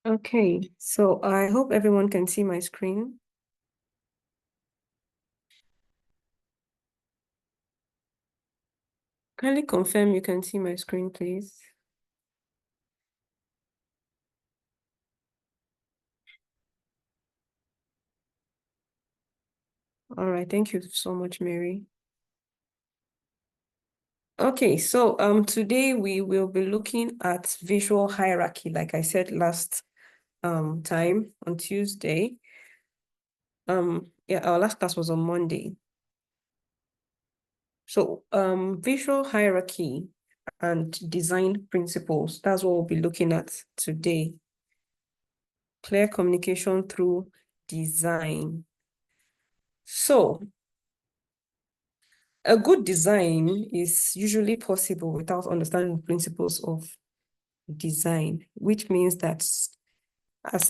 Okay, so I hope everyone can see my screen. Kindly confirm you can see my screen, please. All right, thank you so much, Mary. Okay, so today we will be looking at visual hierarchy, like I said last time on Tuesday. Yeah, our last class was on Monday. So visual hierarchy and design principles, that's what we'll be looking at today. Clear communication through design. So a good design is usually possible without understanding the principles of design, which means that as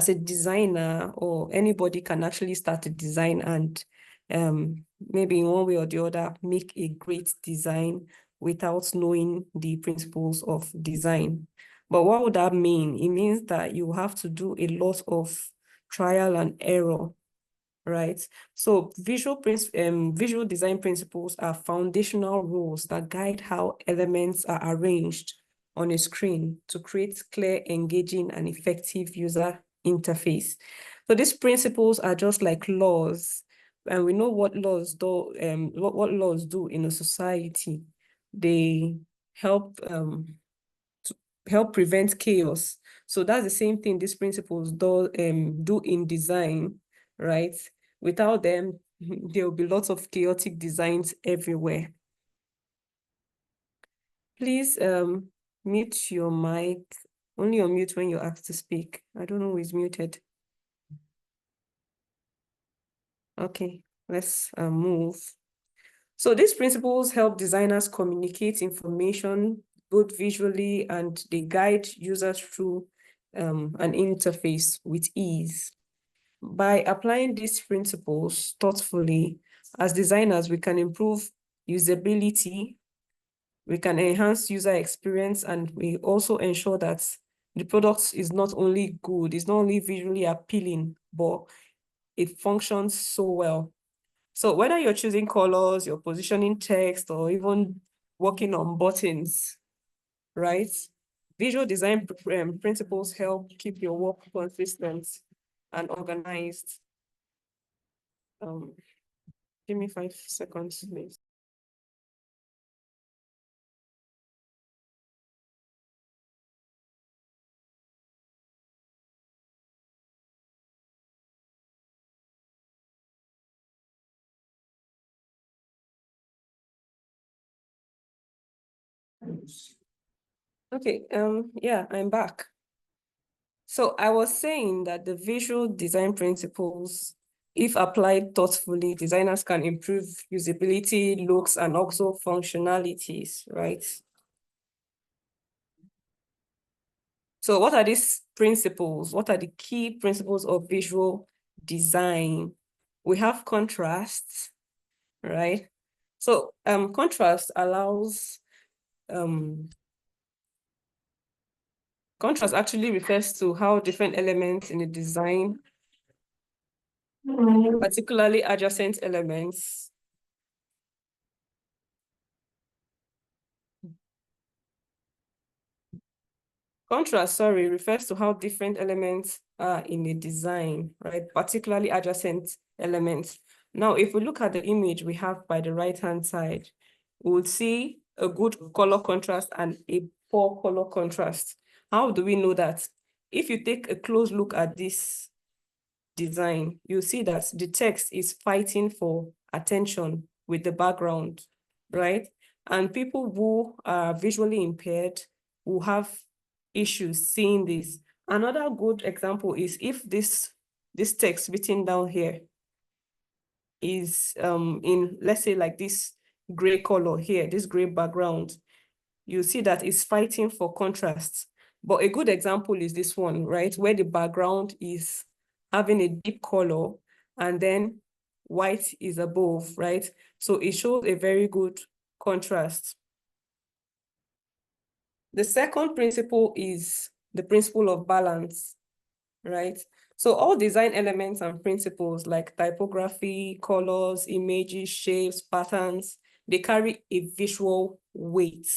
a designer or anybody can actually start a design and maybe in one way or the other make a great design without knowing the principles of design. But what would that mean? It means that you have to do a lot of trial and error, right? So visual design principles are foundational rules that guide how elements are arranged on a screen to create clear, engaging, and effective user interface. So these principles are just like laws, and we know what laws do. What laws do in a society. They help help prevent chaos. So that's the same thing these principles do in design, right? Without them, there will be lots of chaotic designs everywhere. Please mute your mic. Only unmute when you're asked to speak. I don't know who is muted. Okay, let's move. So these principles help designers communicate information both visually, and they guide users through an interface with ease. By applying these principles thoughtfully, as designers, we can improve usability, we can enhance user experience, and we also ensure that the product is not only good, it's not only visually appealing, but it functions so well. So whether you're choosing colors, you're positioning text, or even working on buttons, right? Visual design principles help keep your work consistent and organized. Give me 5 seconds, please. Okay, yeah, I'm back. So I was saying that the visual design principles, if applied thoughtfully, designers can improve usability, looks, and also functionalities, right? So what are these principles? What are the key principles of visual design? We have contrast, right? So contrast actually refers to how different elements in a design, particularly adjacent elements, refers to how different elements are in a design, right? Particularly adjacent elements. Now, if we look at the image we have by the right-hand side, we would see a good color contrast and a poor color contrast. How do we know that? If you take a close look at this design, you see that the text is fighting for attention with the background, right? And people who are visually impaired will have issues seeing this. Another good example is if this text written down here is in, let's say, like this gray color here, this gray background, you see that it's fighting for contrast. But a good example is this one, right? Where the background is having a deep color and then white is above, right? So it shows a very good contrast. The second principle is the principle of balance. right? So all design elements and principles like typography, colors, images, shapes, patterns, they carry a visual weight,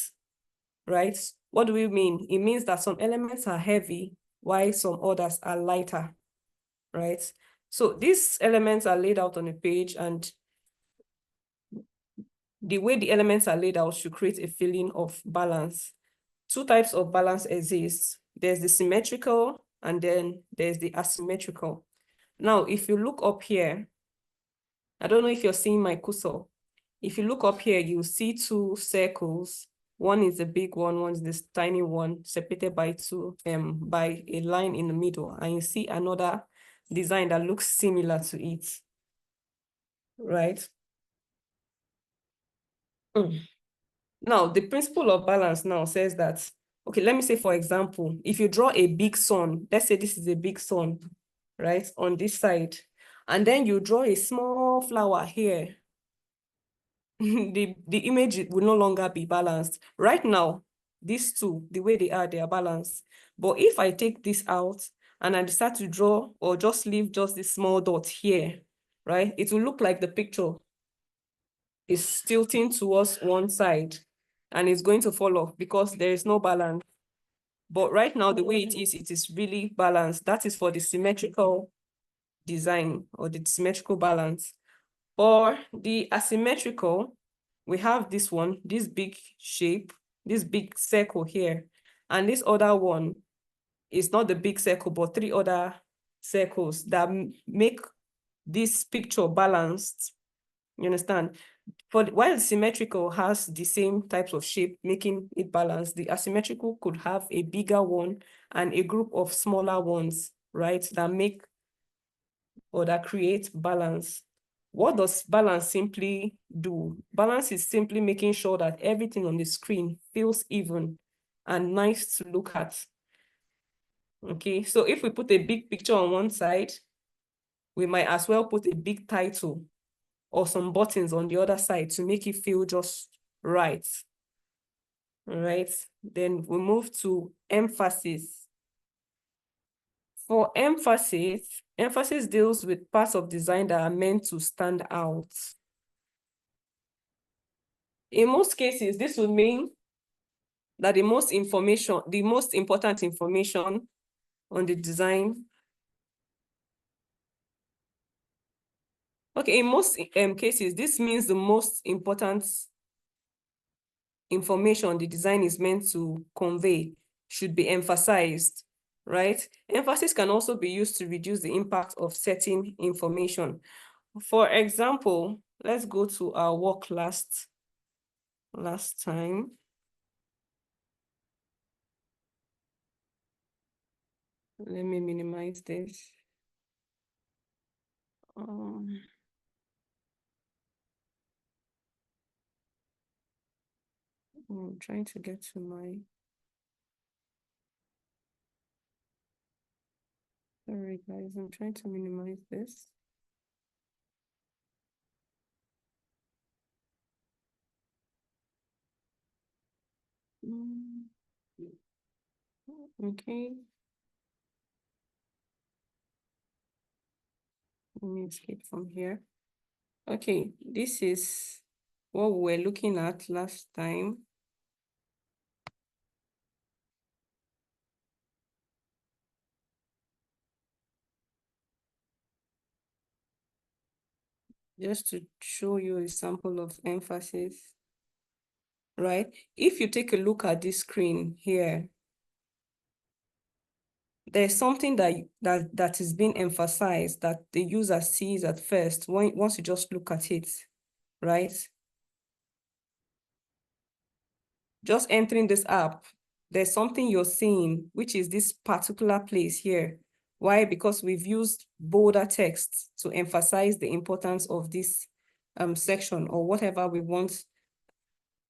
right? What do we mean? It means that some elements are heavy while some others are lighter, right? So these elements are laid out on a page, and the way the elements are laid out should create a feeling of balance. Two types of balance exist. There's the symmetrical and then there's the asymmetrical. Now, if you look up here, I don't know if you're seeing my cursor. If you look up here, you'll see two circles. One is the big one is this tiny one, separated by by a line in the middle. And you see another design that looks similar to it, right? Now, the principle of balance now says that, okay, let me say, for example, if you draw a big sun, let's say this is a big sun, right, on this side, and then you draw a small flower here, the image will no longer be balanced. Right now, these two, the way they are balanced. But if I take this out and I decide to draw or just leave just this small dot here, right, it will look like the picture is tilting towards one side and it's going to fall off because there is no balance. But right now, the way it is really balanced. That is for the symmetrical design or the symmetrical balance. For the asymmetrical, we have this one, this big shape, this big circle here. And this other one is not the big circle, but three other circles that make this picture balanced. You understand? While the symmetrical has the same types of shape, making it balanced, the asymmetrical could have a bigger one and a group of smaller ones, right, that make or that create balance. What does balance simply do? Balance is simply making sure that everything on the screen feels even and nice to look at. Okay, so if we put a big picture on one side, we might as well put a big title or some buttons on the other side to make it feel just right. All right, then we move to emphasis. For emphasis deals with parts of design that are meant to stand out. In most cases, this would mean that the most important information on the design. Okay, in most cases, this means the most important information the design is meant to convey should be emphasized, right? Emphasis can also be used to reduce the impact of certain information. For example, let's go to our work last time. Let me minimize this. I'm trying to get to my... Sorry, guys, I'm trying to minimize this. Okay. Let me escape from here. Okay, this is what we were looking at last time. Just to show you a sample of emphasis, right? If you take a look at this screen here, there's something that is being emphasized that the user sees at first once you just look at it, right? Just entering this app, there's something you're seeing, which is this particular place here. Why? Because we've used bolder text to emphasize the importance of this section or whatever we want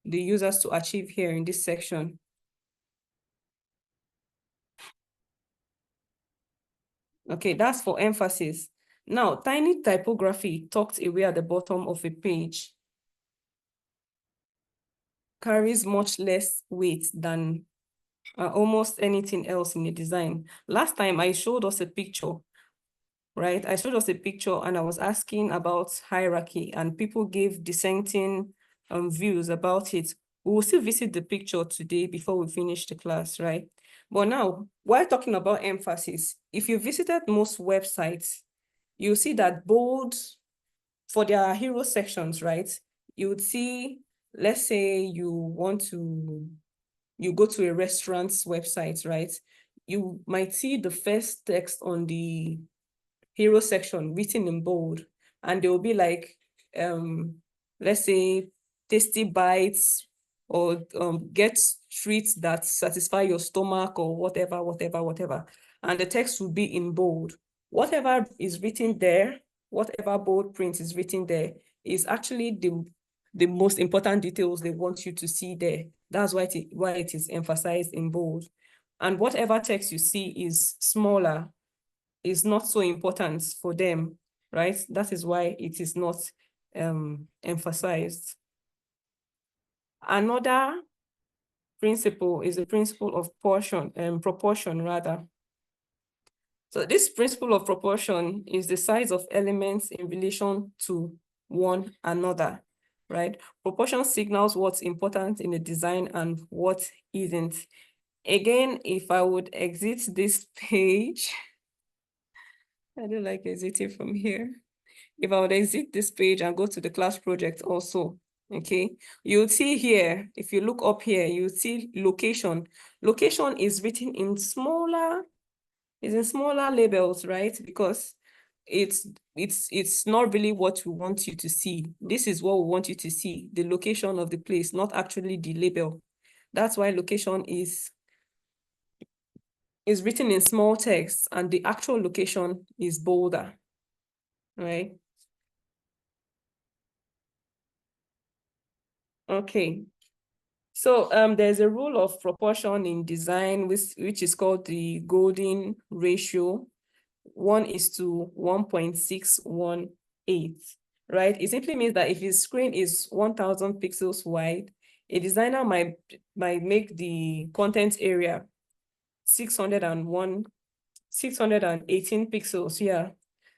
the users to achieve here in this section. Okay, that's for emphasis. Now, tiny typography tucked away at the bottom of a page carries much less weight than almost anything else in the design. Last time I showed us a picture, right? I showed us a picture and I was asking about hierarchy and people gave dissenting views about it. We will still visit the picture today before we finish the class, right? But now, while talking about emphasis, if you visited most websites, you'll see that bold, for their hero sections, right? You would see, let's say you go to a restaurant's website, right? You might see the first text on the hero section written in bold, and they will be like, let's say, tasty bites or get treats that satisfy your stomach or whatever. And the text will be in bold. Whatever is written there, whatever bold print is written there is actually the most important details they want you to see there. That's why it is emphasized in bold. And whatever text you see is smaller, is not so important for them, right? That is why it is not emphasized. Another principle is the principle of proportion rather. So this principle of proportion is the size of elements in relation to one another, right? Proportion signals what's important in the design and what isn't. Again, if I would exit this page, I don't like exiting from here. If I would exit this page and go to the class project also, okay, you'll see here, if you look up here, you'll see location. Location is written in smaller labels, right? Because it's not really what we want you to see. This is what we want you to see, the location of the place, not actually the label. That's why location is written in small text and the actual location is bolder, right? Okay. So there's a rule of proportion in design, which is called the golden ratio, 1:1.618, right? It simply means that if his screen is 1,000 pixels wide, a designer might make the content area 618 pixels, yeah.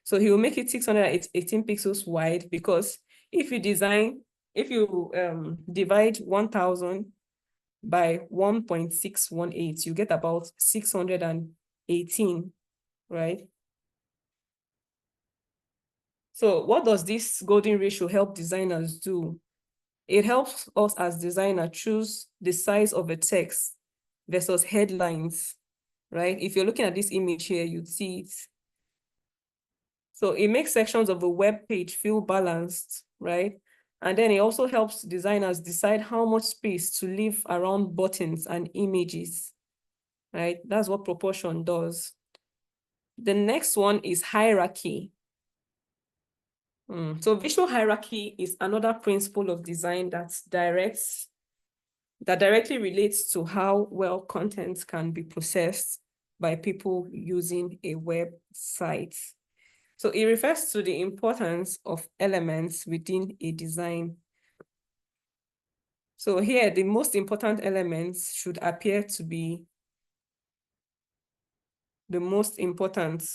So he will make it 618 pixels wide because if you divide 1,000 by 1.618, you get about 618, right? So what does this golden ratio help designers do? It helps us as designers choose the size of a text versus headlines, right? If you're looking at this image here, you'd see it. So it makes sections of a web page feel balanced, right? And then it also helps designers decide how much space to leave around buttons and images, right? That's what proportion does. The next one is hierarchy. So visual hierarchy is another principle of design that directly relates to how well content can be processed by people using a website. So it refers to the importance of elements within a design. So here, the most important elements should appear to be the most important.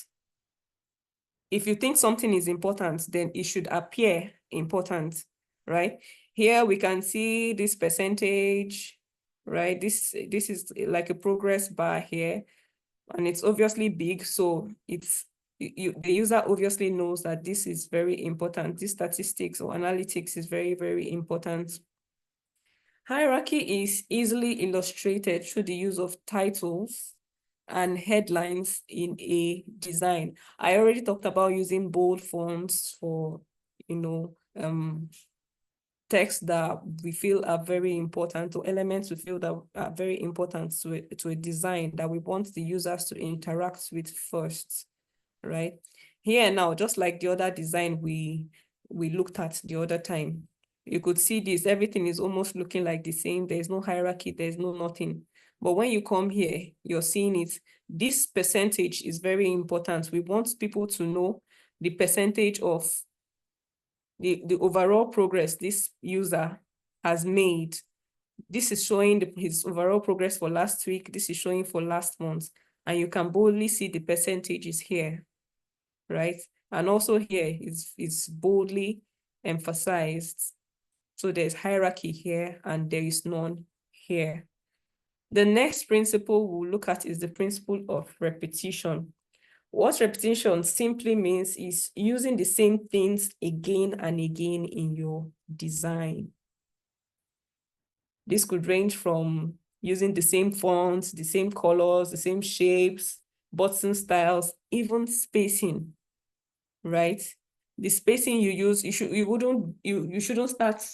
If you think something is important, then it should appear important, right? Here we can see this percentage, right? This is like a progress bar here, and it's obviously big, so the user obviously knows that this is very important. This statistics or analytics is very, very important. Hierarchy is easily illustrated through the use of titles and headlines in a design. I already talked about using bold fonts for, text that we feel are very important, or elements we feel that are very important to a design that we want the users to interact with first, right? Here now, just like the other design we looked at the other time, you could see this, everything is almost looking like the same. There's no hierarchy, there's no nothing. But when you come here, you're seeing it. This percentage is very important. We want people to know the percentage of the overall progress this user has made This is showing his overall progress for last week. This is showing for last month. And you can boldly see the percentages here, right? And also here is boldly emphasized. So there's hierarchy here and there is none here. The next principle we'll look at is the principle of repetition. What repetition simply means is using the same things again and again in your design. This could range from using the same fonts, the same colors, the same shapes, button styles, even spacing, right? The spacing you use, you shouldn't start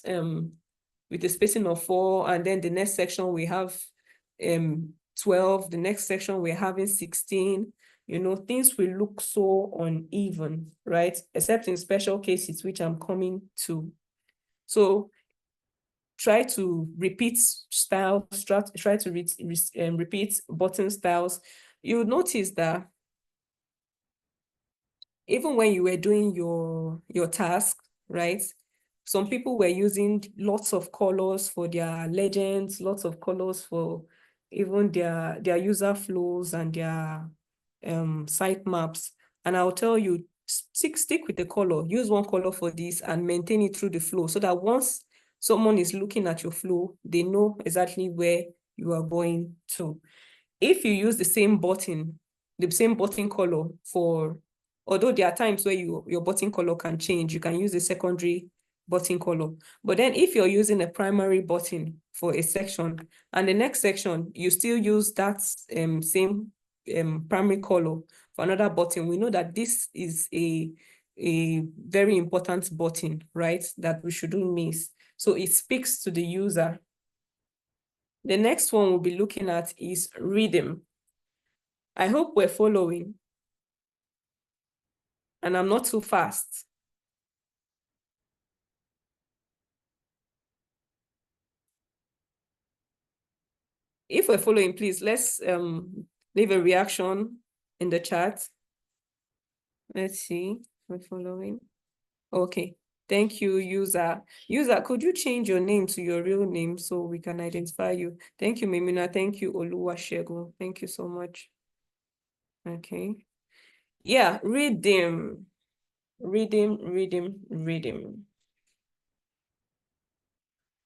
with a spacing of 4, and then the next section we have 12, the next section we're having 16. You know, things will look so uneven, right? Except in special cases, which I'm coming to. So try to repeat styles, try to repeat button styles. You'll notice that even when you were doing your task, right? Some people were using lots of colors for their legends, lots of colors for even their user flows and their sitemaps. And I'll tell you, stick with the color. Use one color for this and maintain it through the flow so that once someone is looking at your flow, they know exactly where you are going to. If you use the same button color for, although there are times where your button color can change, you can use a secondary button color. But then if you're using a primary button for a section and the next section, you still use that same primary color for another button, we know that this is a very important button, right? That we shouldn't miss. So it speaks to the user. The next one we'll be looking at is rhythm. I hope we're following and I'm not too fast. If we're following, please, let's leave a reaction in the chat. Let's see, we're following. Okay, thank you, user. User, could you change your name to your real name so we can identify you? Thank you, Mimina. Thank you, Oluwashego. Thank you so much. Okay. Yeah, rhythm.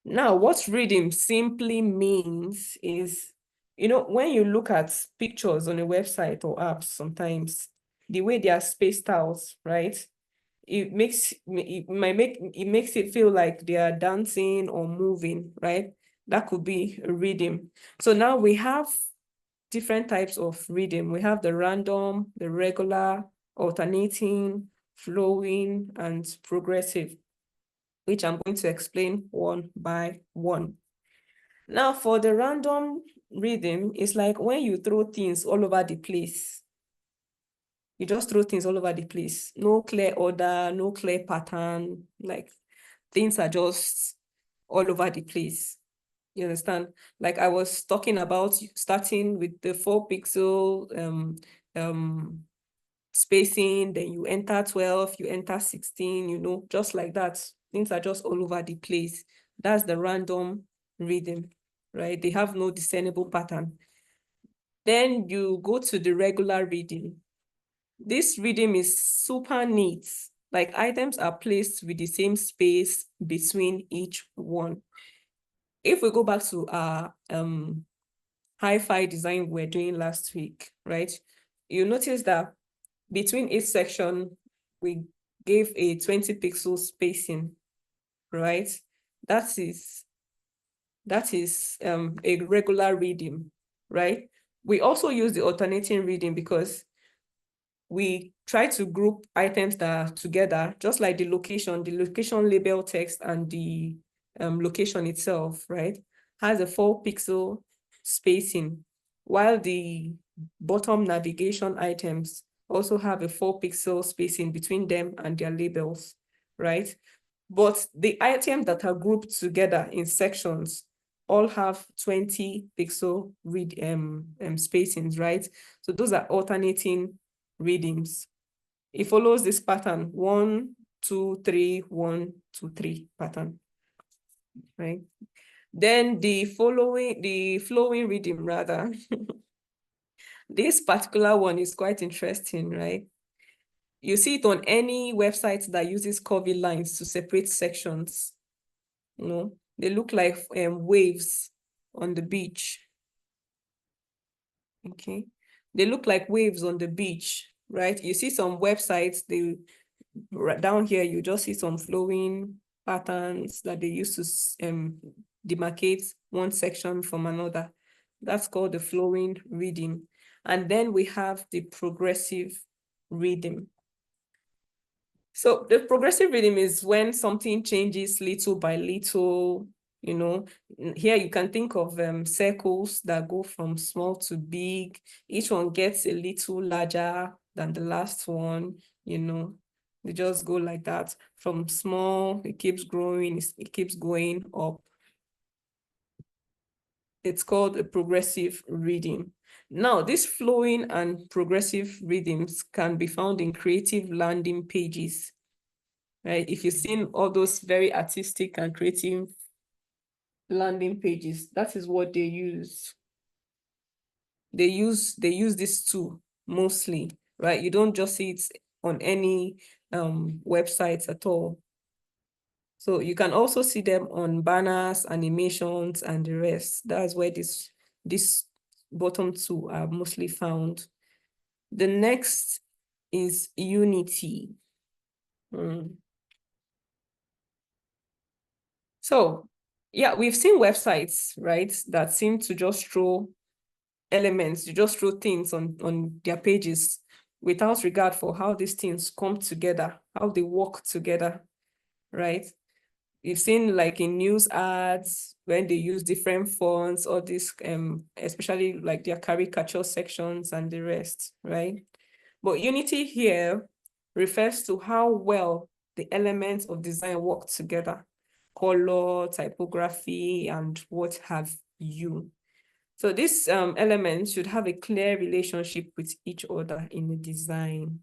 Now, what rhythm simply means is, you know, when you look at pictures on a website or apps, sometimes the way they are spaced out, right? It makes it feel like they are dancing or moving, right? That could be a rhythm. So now we have different types of rhythm. We have the random, the regular, alternating, flowing, and progressive, which I'm going to explain one by one. Now, for the random rhythm, it's like when you throw things all over the place. You just throw things all over the place. No clear order, no clear pattern. Like things are just all over the place. You understand? Like I was talking about starting with the 4-pixel spacing, then you enter 12, you enter 16, you know, just like that. Things are just all over the place. That's the random rhythm, right? They have no discernible pattern. Then you go to the regular rhythm. This rhythm is super neat. Like items are placed with the same space between each one. If we go back to our hi-fi design we were doing last week, right? You notice that between each section, we gave a 20-pixel spacing, right? That is a regular reading, right? We also use the alternating reading because we try to group items that are together, just like the location label text and the location itself, right? Has a 4-pixel spacing, while the bottom navigation items also have a 4-pixel spacing between them and their labels, right? But the items that are grouped together in sections all have 20-pixel spacings, right? So those are alternating readings. It follows this pattern, 1, 2, 3, 1, 2, 3 pattern, right? Then the flowing reading rather. This particular one is quite interesting, right? You see it on any website that uses curvy lines to separate sections. You know, they look like waves on the beach. Okay, they look like waves on the beach, right? You see some websites, they down here, you just see some flowing patterns that they use to demarcate one section from another. That's called the flowing reading. And then we have the progressive reading. So the progressive rhythm is when something changes little by little, you know. Here you can think of circles that go from small to big. Each one gets a little larger than the last one, you know. They just go like that. From small, it keeps growing, it keeps going up. It's called a progressive reading. Now, these flowing and progressive rhythms can be found in creative landing pages. Right? If you've seen all those very artistic and creative landing pages, that is what they use. They use this tool mostly, right? You don't just see it on any websites at all. So you can also see them on banners, animations, and the rest. That's where this bottom two are mostly found. The next is Unity. So yeah, we've seen websites, right, that seem to just throw elements, you just throw things on their pages without regard for how these things come together, how they work together, right? You've seen like in news ads, when they use different fonts, or this, especially like their caricature sections and the rest, right? But Unity here refers to how well the elements of design work together, color, typography, and what have you. So these elements should have a clear relationship with each other in the design.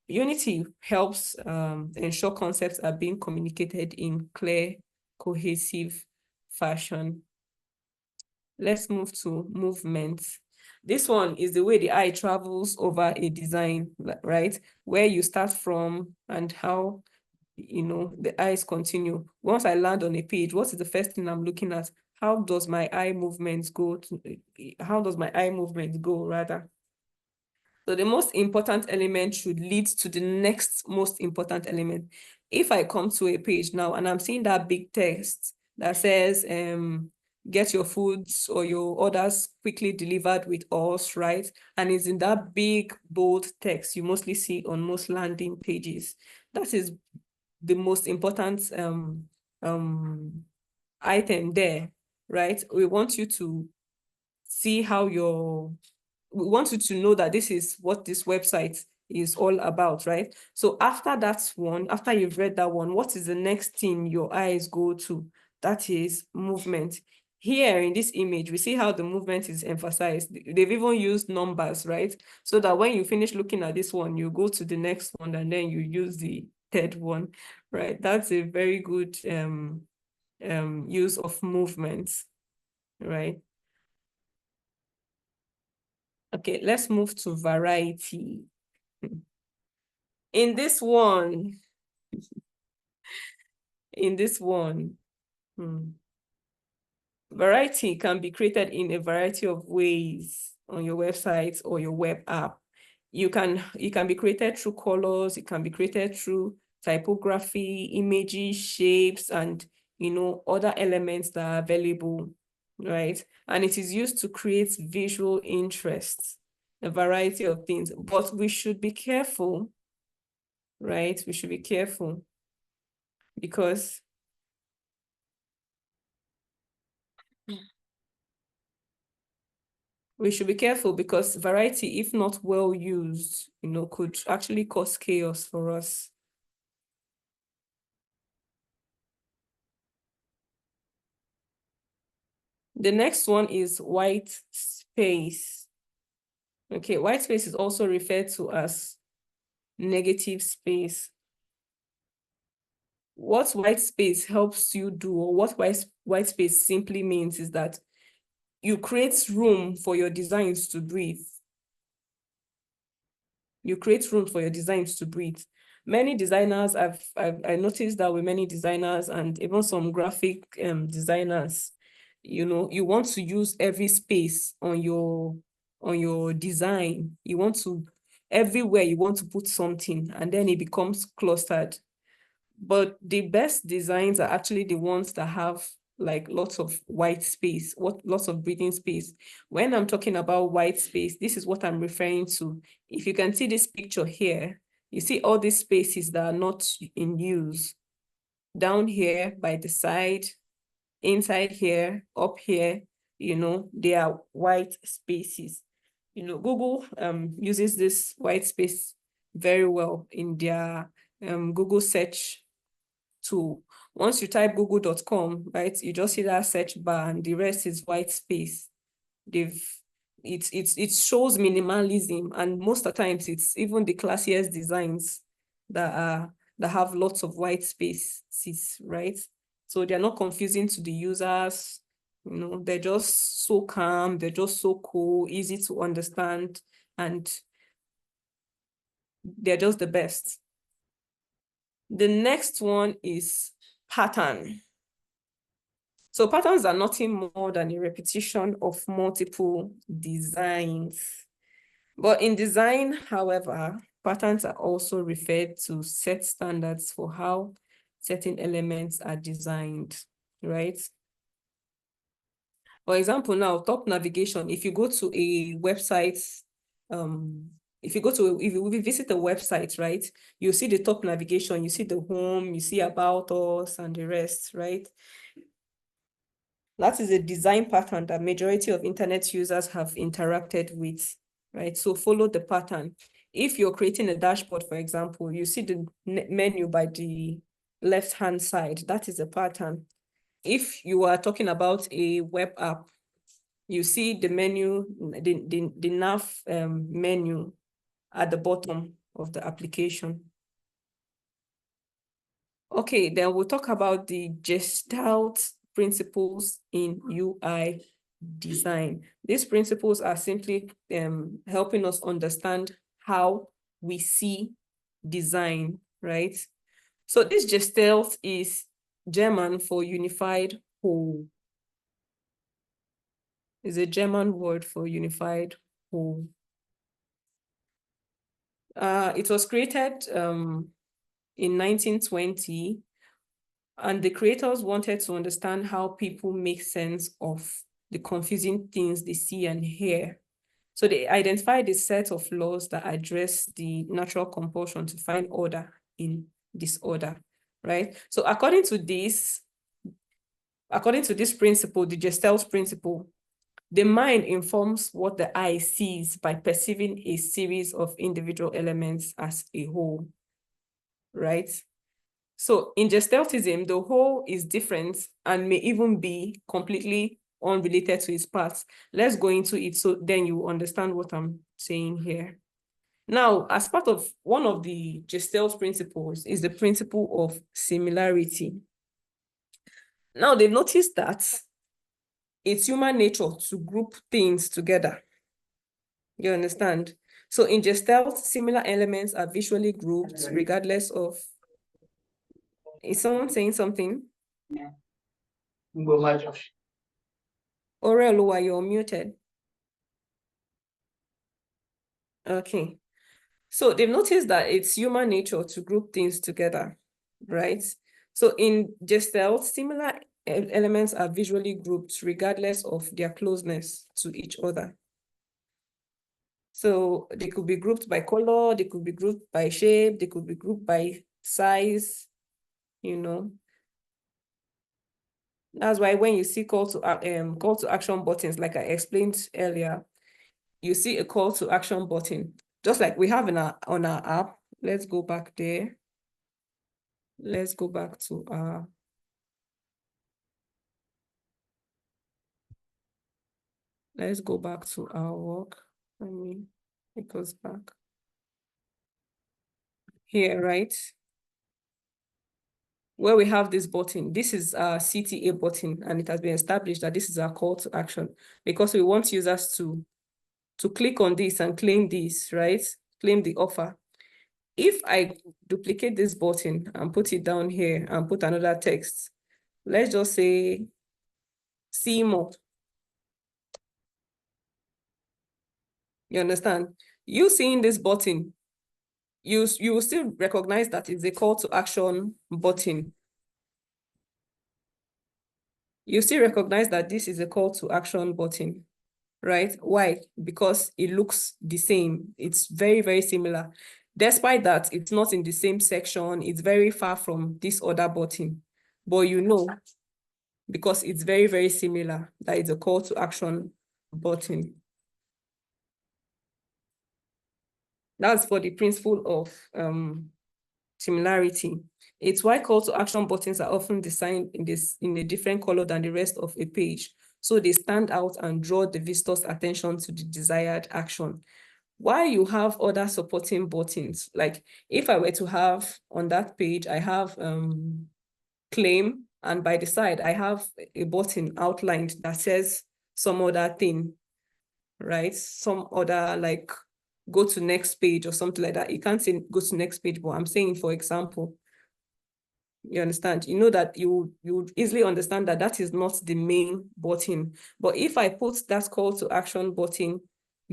Unity helps ensure concepts are being communicated in clear, cohesive fashion. Let's move to movement. This one is the way the eye travels over a design, right? Where you start from and how, you know, the eyes continue. Once I land on a page, what is the first thing I'm looking at? How does my eye movements go rather? So the most important element should lead to the next most important element. If I come to a page now and I'm seeing that big text that says, get your foods or your orders quickly delivered with us, right? And it's in that big, bold text you mostly see on most landing pages. That is the most important item there, right? We want you to see how we want you to know that this is what this website is all about, right? So after that one, after you've read that one, what is the next thing your eyes go to? That is movement. Here in this image, we see how the movement is emphasized. They've even used numbers, right? So that when you finish looking at this one, you go to the next one and then you use the third one, right? That's a very good use of movements, right? Okay, let's move to variety. In this one, in this one, variety can be created in a variety of ways on your website or your web app. It can be created through colors, it can be created through typography, images, shapes, and other elements that are available, right? And it is used to create visual interest, a variety of things. But we should be careful, right? We should be careful because variety, if not well used, could actually cause chaos for us. The next one is white space. Okay, white space is also referred to as negative space. what white space helps you do, or what white space simply means, is that you create room for your designs to breathe. You create room for your designs to breathe. Many designers, I noticed that with many designers and even some graphic designers, you want to use every space on your design. You want to, everywhere you want to put something, and then it becomes clustered. But the best designs are actually the ones that have like lots of white space, lots of breathing space. When I'm talking about white space, this is what I'm referring to. If you can see this picture here, you see all these spaces that are not in use. Down here, by the side, inside here, up here, they are white spaces. Google uses this white space very well in their Google search tool. Once you type google.com, right, you just see that search bar and the rest is white space. It shows minimalism, and most of the times it's even the classiest designs that have lots of white spaces, right? So they're not confusing to the users. They're just so calm, they're just so cool, easy to understand, and they're just the best. The next one is pattern. So patterns are nothing more than a repetition of multiple designs. But in design, however, patterns are also referred to set standards for how certain elements are designed, right? For example, now top navigation, if you go to a website, if you visit a website, right, you see the top navigation, you see the home, you see about us and the rest, right? That is a design pattern that majority of internet users have interacted with, right? So follow the pattern. If you're creating a dashboard, for example, you see the menu by the left-hand side, that is a pattern. If you are talking about a web app, you see the menu, the nav menu at the bottom of the application. Okay, then we'll talk about the Gestalt principles in UI design. These principles are simply helping us understand how we see design, right? So this Gestalt is German for unified whole. It's a German word for unified whole. It was created in 1920, and the creators wanted to understand how people make sense of the confusing things they see and hear. So they identified a set of laws that address the natural compulsion to find order in disorder, right? So according to this principle, the Gestalt principle, the mind informs what the eye sees by perceiving a series of individual elements as a whole, right? So in Gestaltism, the whole is different and may even be completely unrelated to its parts. Let's go into it so then you understand what I'm saying here. Now, as part of one of the Gestalt principles is the principle of similarity. Now, they've noticed that it's human nature to group things together. You understand? So in Gestalt, similar elements are visually grouped regardless of... Is someone saying something? Orel, you're muted. Okay. So they've noticed that it's human nature to group things together, right? So in Gestalt, similar elements are visually grouped regardless of their closeness to each other. So they could be grouped by color, they could be grouped by shape, they could be grouped by size, That's why when you see call to action buttons, like I explained earlier, you see a call to action button, just like we have on our app. Let's go back there. Let's go back to let's go back to our work. It goes back here, right? where we have this button. This is our CTA button, and it has been established that this is our call to action because we want users to click on this and claim this, right? Claim the offer. If I duplicate this button and put it down here and put another text, let's just say, see more. You understand? You seeing this button, you will still recognize that it's a call to action button. You still recognize that this is a call to action button, right? Why? Because it looks the same. It's very, very similar. Despite that, it's not in the same section. It's very far from this other button. But you know, because it's very, very similar, that it's a call to action button. That's for the principle of similarity. It's why call to action buttons are often designed in a different color than the rest of a page. So they stand out and draw the visitor's attention to the desired action. While you have other supporting buttons, like if I were to have on that page, I have claim, and by the side, I have a button outlined that says some other thing, right? Some other, like, go to next page or something like that. You can't say go to next page, but I'm saying, for example, you understand? You know that you easily understand that that is not the main button. But if I put that call to action button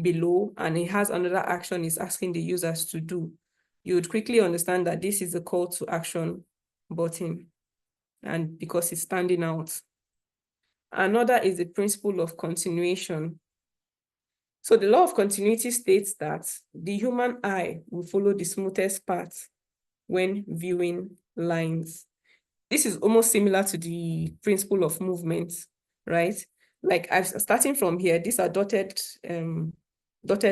below and it has another action it's asking the users to do, you would quickly understand that this is a call to action button, and because it's standing out. Another is the principle of continuation. So the law of continuity states that the human eye will follow the smoothest path when viewing lines. This is almost similar to the principle of movement, right? Like starting from here, these are dotted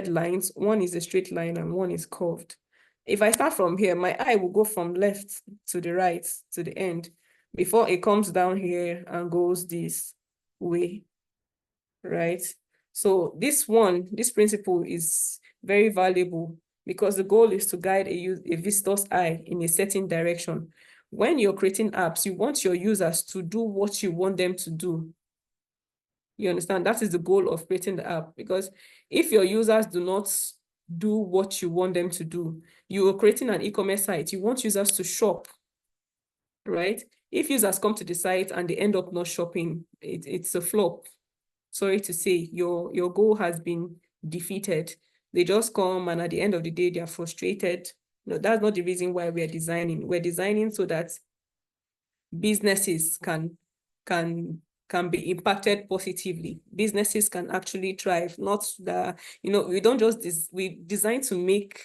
lines. One is a straight line and one is curved. If I start from here, my eye will go from left to the right to the end before it comes down here and goes this way, right? So this principle is very valuable because the goal is to guide a visitor's eye in a certain direction. When you're creating apps, you want your users to do what you want them to do. You understand? That is the goal of creating the app, because if your users do not do what you want them to do, you are creating an e-commerce site. You want users to shop, right? If users come to the site and they end up not shopping, it's a flop. Sorry to say, your goal has been defeated. They just come and at the end of the day, they are frustrated. No, that's not the reason why we're designing. We're designing so that businesses can be impacted positively. Businesses can actually thrive, not the, we don't just, we design to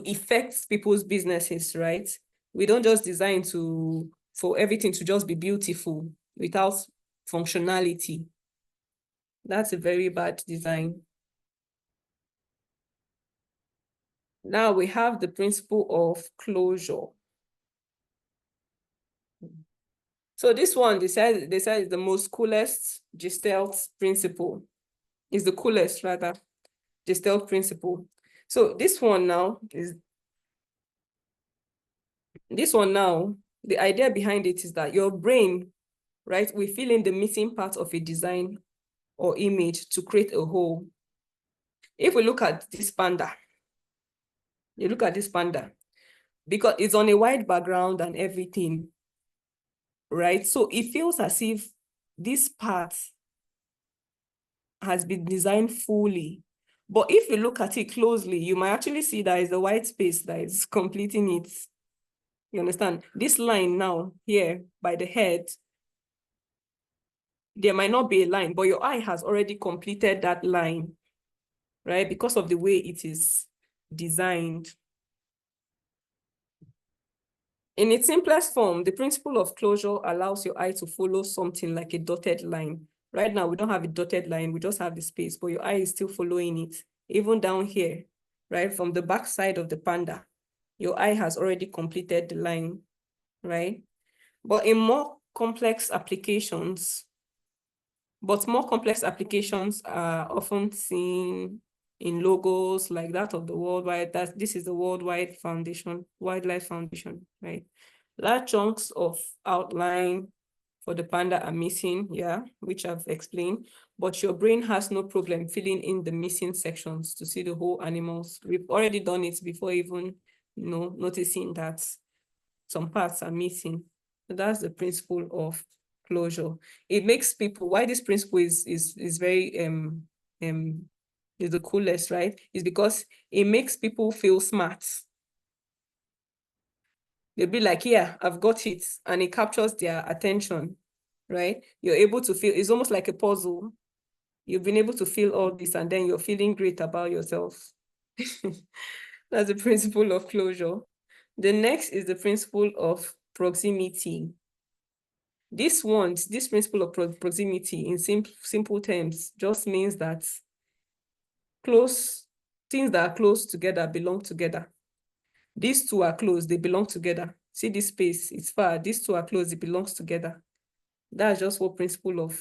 affect people's businesses, right? We don't just design for everything to just be beautiful without functionality. That's a very bad design. Now we have the principle of closure. So this one, they said is the most coolest Gestalt principle. Is the coolest, rather, Gestalt principle. So this one now, the idea behind it is that your brain, right, we fill in the missing part of a design or image to create a whole. If we look at this panda, because it's on a white background and everything, right? So it feels as if this part has been designed fully. But if you look at it closely, you might actually see that is a white space that is completing it. You understand? This line now here by the head, there might not be a line, but your eye has already completed that line, right? Because of the way it is designed. In its simplest form, the principle of closure allows your eye to follow something like a dotted line. Right now, we don't have a dotted line, we just have the space, but your eye is still following it. Even down here, right, from the back side of the panda, your eye has already completed the line, right? But more complex applications are often seen in logos like that of the Worldwide. This is the Worldwide Foundation, Wildlife Foundation, right? Large chunks of outline for the panda are missing, yeah, which I've explained, but your brain has no problem filling in the missing sections to see the whole animals. We've already done it before even, noticing that some parts are missing. So that's the principle of closure. It makes people, why this principle is very is the coolest, right? Is because it makes people feel smart. They'll be like, yeah, I've got it. And it captures their attention, right? You're able to feel, it's almost like a puzzle. You've been able to feel all this and then you're feeling great about yourself. That's the principle of closure. The next is the principle of proximity. This principle of proximity in simple terms just means that things that are close together belong together. These two are close, they belong together. See this space, it's far. These two are close, it belongs together. That's just what principle of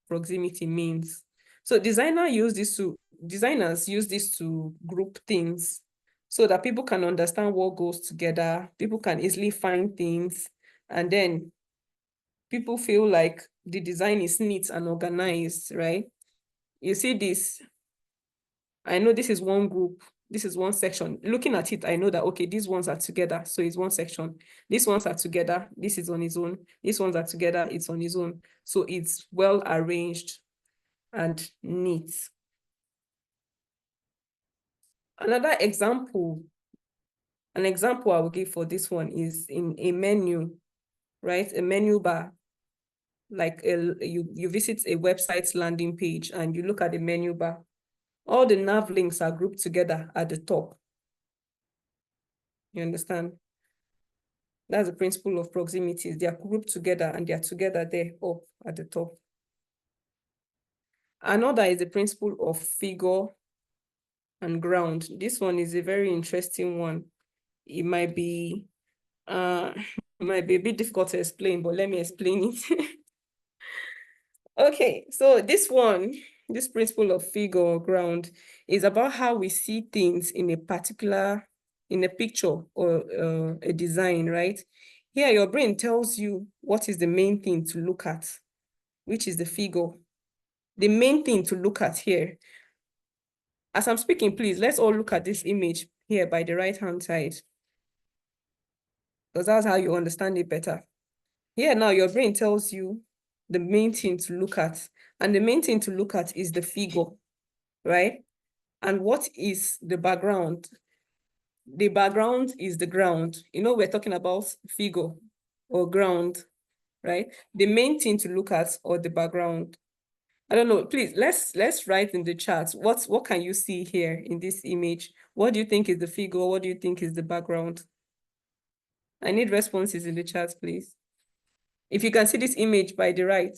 proximity means. So designers use this to group things so that people can understand what goes together. People can easily find things, and then people feel like the design is neat and organized, right? You see this, I know this is one group, this is one section. Looking at it, I know that, okay, these ones are together, so it's one section. These ones are together, this is on its own. These ones are together, it's on its own. So it's well arranged and neat. Another example, an example I will give for this one is in a menu, right? A menu bar. Like you visit a website's landing page and you look at the menu bar. All the nav links are grouped together at the top. You understand? That's the principle of proximity. They are grouped together and they are together there up at the top. Another is the principle of figure and ground. This one is a very interesting one. It might be a bit difficult to explain, but let me explain it. Okay, so this principle of figure or ground is about how we see things in a picture or a design, right? Here, your brain tells you what is the main thing to look at, which is the figure. The main thing to look at here. As I'm speaking, please, let's all look at this image here by the right-hand side, because that's how you understand it better. Here now, your brain tells you the main thing to look at, and the main thing to look at is the figure, right? And what is the background? The background is the ground. You know, we're talking about figure or ground, right? The main thing to look at or the background. I don't know, please, let's write in the chat. What can you see here in this image? What do you think is the figure? What do you think is the background? I need responses in the chat, please. If you can see this image by the right.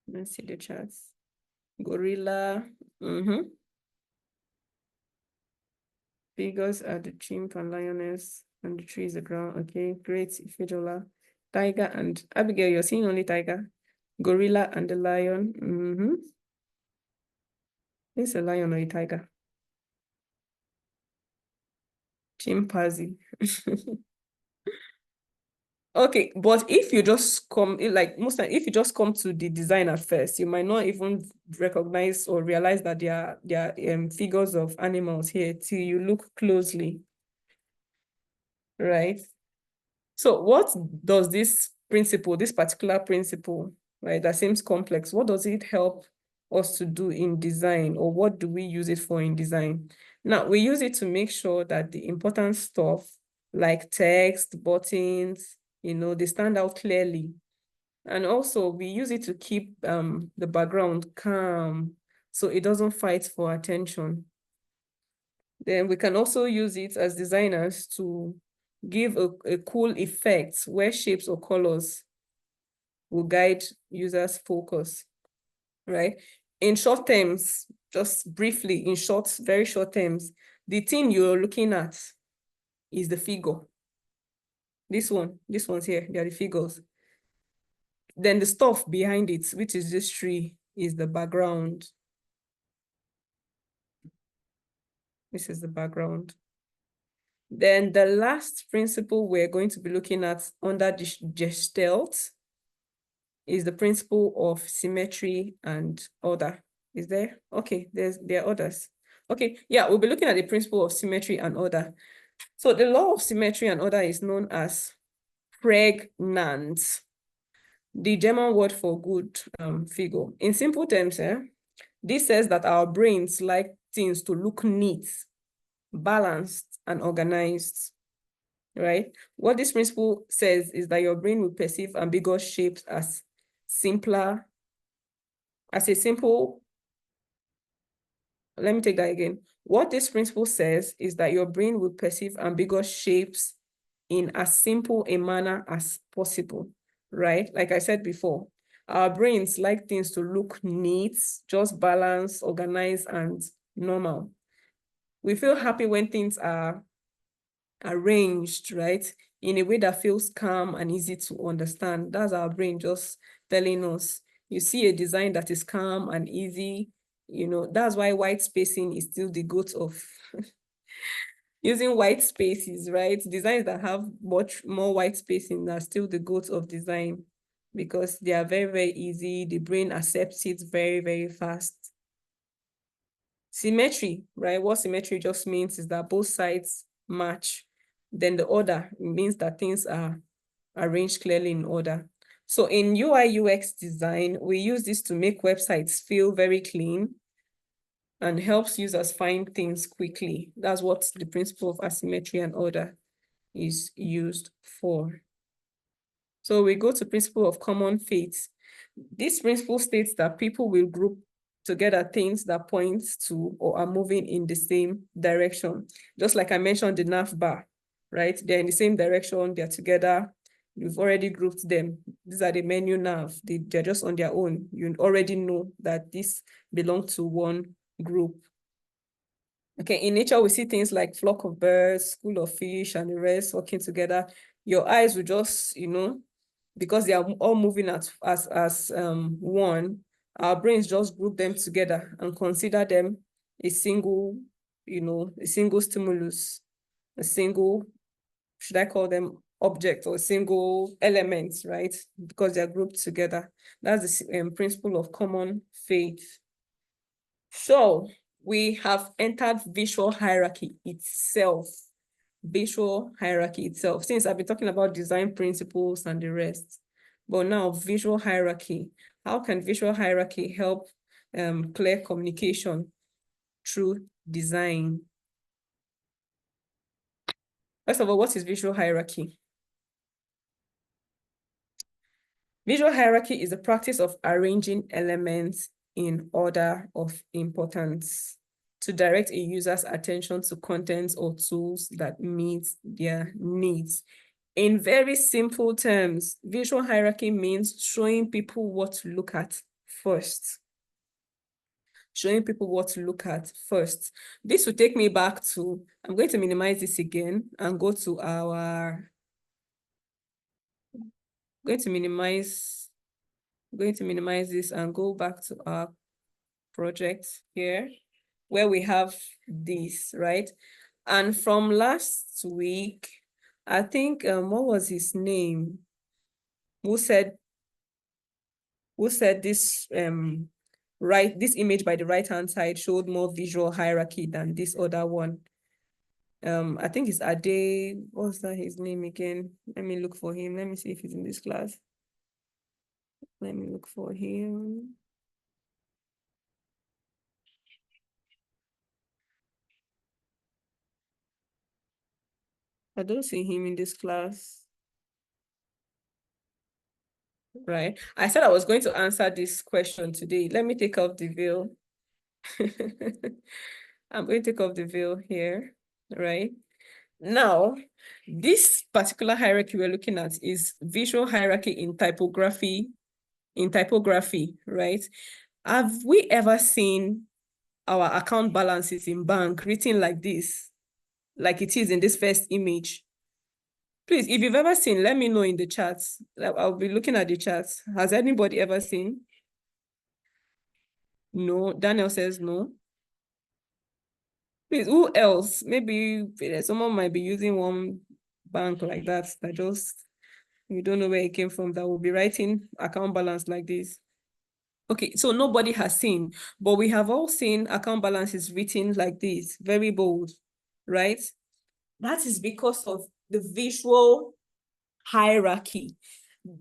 Let's see the charts. Gorilla. Figures are the chimp and lioness, and the tree is the ground. Okay, great. Fijola. Tiger and Abigail, you're seeing only tiger. Gorilla and the lion. It's a lion or a tiger. Chimpanzee. Okay, but if you just come, like most times, if you just come to the design at first, you might not even recognize or realize that there are figures of animals here till you look closely, right? So what does this particular principle, right, that seems complex, what does it help us to do in design, or what do we use it for in design? Now, we use it to make sure that the important stuff like text, buttons, they stand out clearly. And also we use it to keep the background calm so it doesn't fight for attention. Then we can also use it as designers to give a cool effect where shapes or colors will guide users' focus, right? In short terms, just briefly, in short, very short terms, the thing you're looking at is the figure. These ones here, they are the figures. Then the stuff behind it, which is this tree, is the background. This is the background. Then the last principle we're going to be looking at under the Gestalt is the principle of symmetry and order. Is there? Okay, there are others. Okay, yeah, we'll be looking at the principle of symmetry and order. So the law of symmetry and order is known as pregnant, the German word for good figure. In simple terms, this says that our brains like things to look neat, balanced, and organized, right? What this principle says is that your brain will perceive ambiguous shapes as simpler, as a simple, let me take that again. What this principle says is that your brain will perceive ambiguous shapes in as simple a manner as possible, right? Like I said before, our brains like things to look neat, just balanced, organized, and normal. We feel happy when things are arranged, right? In a way that feels calm and easy to understand. That's our brain just telling us. You see a design that is calm and easy, that's why white spacing is still the goat of using white spaces, right? Designs that have much more white spacing are still the goat of design because they are very, very easy. The brain accepts it very, very fast. Symmetry, right? What symmetry just means is that both sides match. Then the order means that things are arranged clearly in order. So in UI UX design, we use this to make websites feel very clean and helps users find things quickly. That's what the principle of asymmetry and order is used for. So we go to principle of common fate. This principle states that people will group together things that point to or are moving in the same direction. Just like I mentioned the nav bar, right? They're in the same direction, they're together. You've already grouped them. These are the menu nav. They're just on their own. You already know that this belongs to one group. Okay, in nature, we see things like flock of birds, school of fish, and the rest working together. Your eyes will just, because they are all moving as one, our brains just group them together and consider them a single, a single stimulus, a single, should I call them object or a single element, right? Because they're grouped together. That's the principle of common faith. So we have entered visual hierarchy itself. Visual hierarchy itself. Since I've been talking about design principles and the rest, but now visual hierarchy. How can visual hierarchy help clear communication through design? First of all, what is visual hierarchy? Visual hierarchy is the practice of arranging elements in order of importance to direct a user's attention to contents or tools that meet their needs. In very simple terms, visual hierarchy means showing people what to look at first. Showing people what to look at first. This will take me back to, I'm going to minimize this again and go to our, going to minimize this and go back to our project here, where we have this, right? And from last week, I think, what was his name? Who said this this image by the right-hand side showed more visual hierarchy than this other one. I think it's Ade, what's that his name again? Let me look for him. Let me see if he's in this class. Let me look for him. I don't see him in this class. Right. I said I was going to answer this question today. Let me take off the veil. I'm going to take off the veil here, right? Now, this particular hierarchy we're looking at is visual hierarchy in typography, right? Have we ever seen our account balances in bank written like this, like it is in this first image? Please, if you've ever seen, let me know in the chats. I'll be looking at the chats. Has anybody ever seen? No. Daniel says no. Please, who else? Maybe someone might be using one bank like that just, you don't know where it came from, that will be writing account balance like this. Okay, so nobody has seen, but we have all seen account balance is written like this, very bold, right? That is because of the visual hierarchy,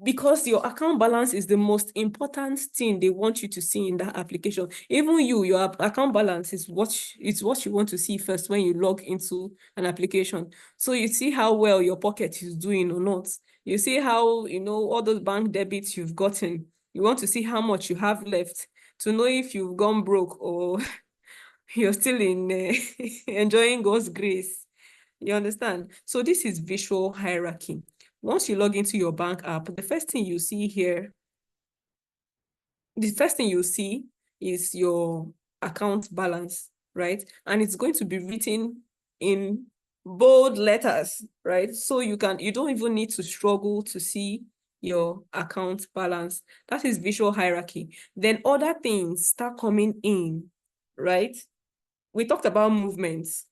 because your account balance is the most important thing they want you to see in that application. Even your account balance is what you want to see first when you log into an application. So you see how well your pocket is doing or not. You see how, all those bank debits you've gotten. You want to see how much you have left to know if you've gone broke or you're still in enjoying God's grace. You understand? So this is visual hierarchy. Once you log into your bank app, the first thing you see is your account balance, right? And it's going to be written in bold letters, right? So you don't even need to struggle to see your account balance. That is visual hierarchy. Then other things start coming in, right? We talked about movements.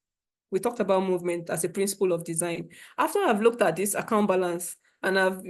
We talked about movement as a principle of design. After I've looked at this account balance and I've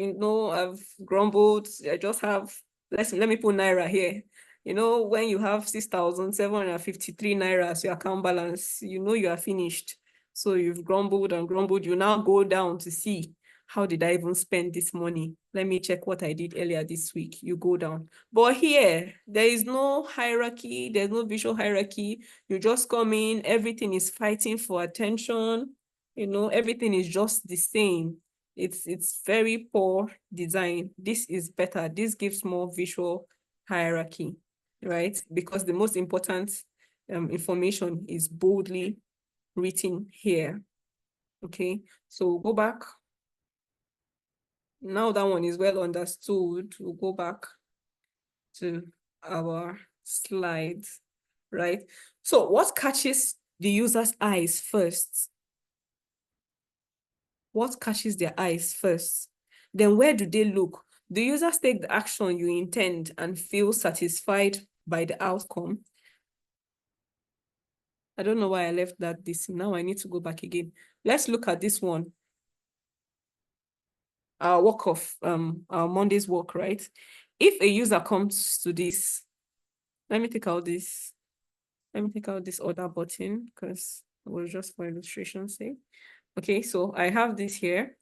grumbled, I just have, let me put Naira here. When you have 6,753 Naira as your account balance, you are finished. So you've grumbled and grumbled. You now go down to see, how did I even spend this money? Let me check what I did earlier this week. You go down. But here, there is no hierarchy. There's no visual hierarchy. You just come in, everything is fighting for attention. Everything is just the same. It's very poor design. This is better. This gives more visual hierarchy, right? Because the most important information is boldly written here. Okay, so go back. Now that one is well understood, we'll go back to our slides, right? So what catches the user's eyes first? What catches their eyes first? Then where do they look? Do users take the action you intend and feel satisfied by the outcome? I don't know why I left this. Now I need to go back again. Let's look at this one. Our work of our Monday's work, right? If a user comes to this, let me take out this other button because it was just for illustration's sake. Okay, so I have this here.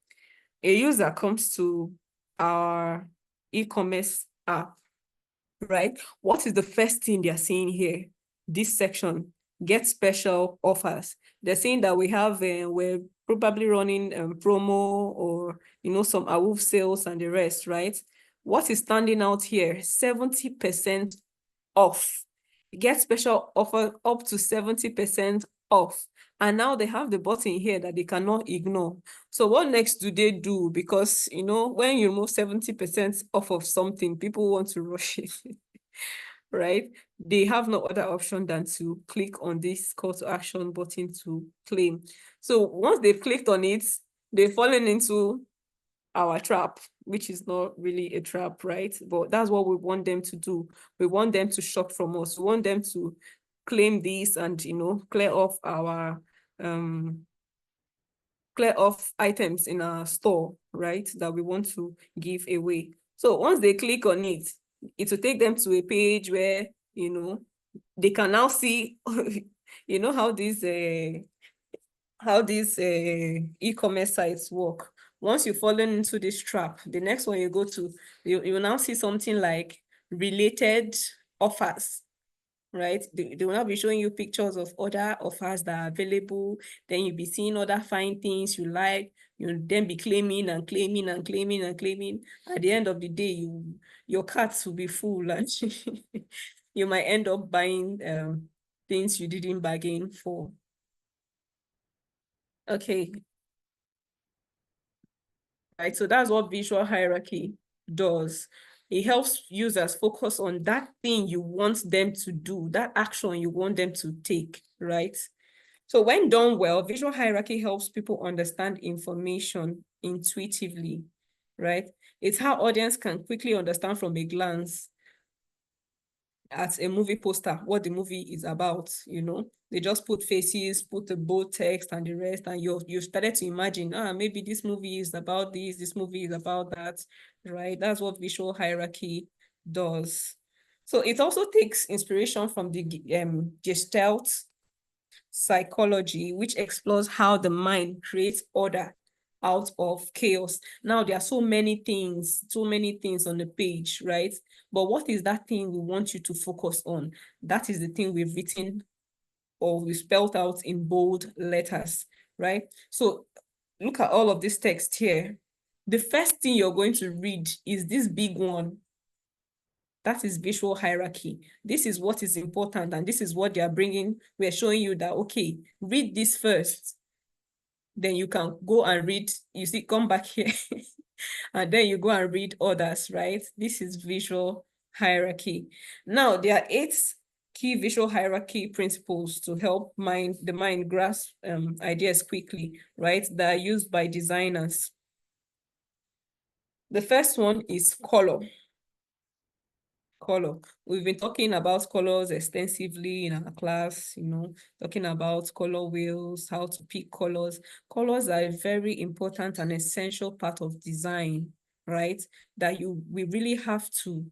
A user comes to our e-commerce app, right? What is the first thing they're seeing here? This section, get special offers. They're saying that we're probably running promo or, some AWOF sales and the rest, right? What is standing out here? 70% off. Get special offer up to 70% off. And now they have the button here that they cannot ignore. So what next do they do? Because, when you remove 70% off of something, people want to rush it, right? They have no other option than to click on this call to action button to claim. So once they've clicked on it, they've fallen into our trap, which is not really a trap, right? But that's what we want them to do. We want them to shop from us. We want them to claim this and, clear off items in our store, right? That we want to give away. So once they click on it, it will take them to a page where, they can now see, how these e-commerce sites work. Once you've fallen into this trap, the next one you go to, you will now see something like related offers, right? They will now be showing you pictures of other offers that are available. Then you'll be seeing other fine things you like. You'll then be claiming and claiming and claiming and claiming. At the end of the day, your carts will be full and you might end up buying things you didn't bargain for. Okay, right? So that's what visual hierarchy does. It helps users focus on that thing you want them to do, that action you want them to take, right? So when done well, visual hierarchy helps people understand information intuitively, right? It's how audience can quickly understand from a glance at a movie poster what the movie is about. They just put faces, put the bold text and the rest, and you started to imagine, maybe this movie is about this movie is about that, right? That's what visual hierarchy does. So it also takes inspiration from the Gestalt psychology, which explores how the mind creates order out of chaos. Now, there are so many things on the page, right? But what is that thing we want you to focus on? That is the thing we've written or we spelled out in bold letters, right? So look at all of this text here. The first thing you're going to read is this big one. That is visual hierarchy. This is what is important, and this is what they are bringing. We're showing you that, okay, read this first. Then you can go and read, you see, come back here. And then you go and read others, right? This is visual hierarchy. Now, there are 8 key visual hierarchy principles to help the mind grasp ideas quickly, right? That are used by designers. The first one is color. Color. We've been talking about colors extensively in our class, talking about color wheels, how to pick colors. Colors are a very important and essential part of design, right? That we really have to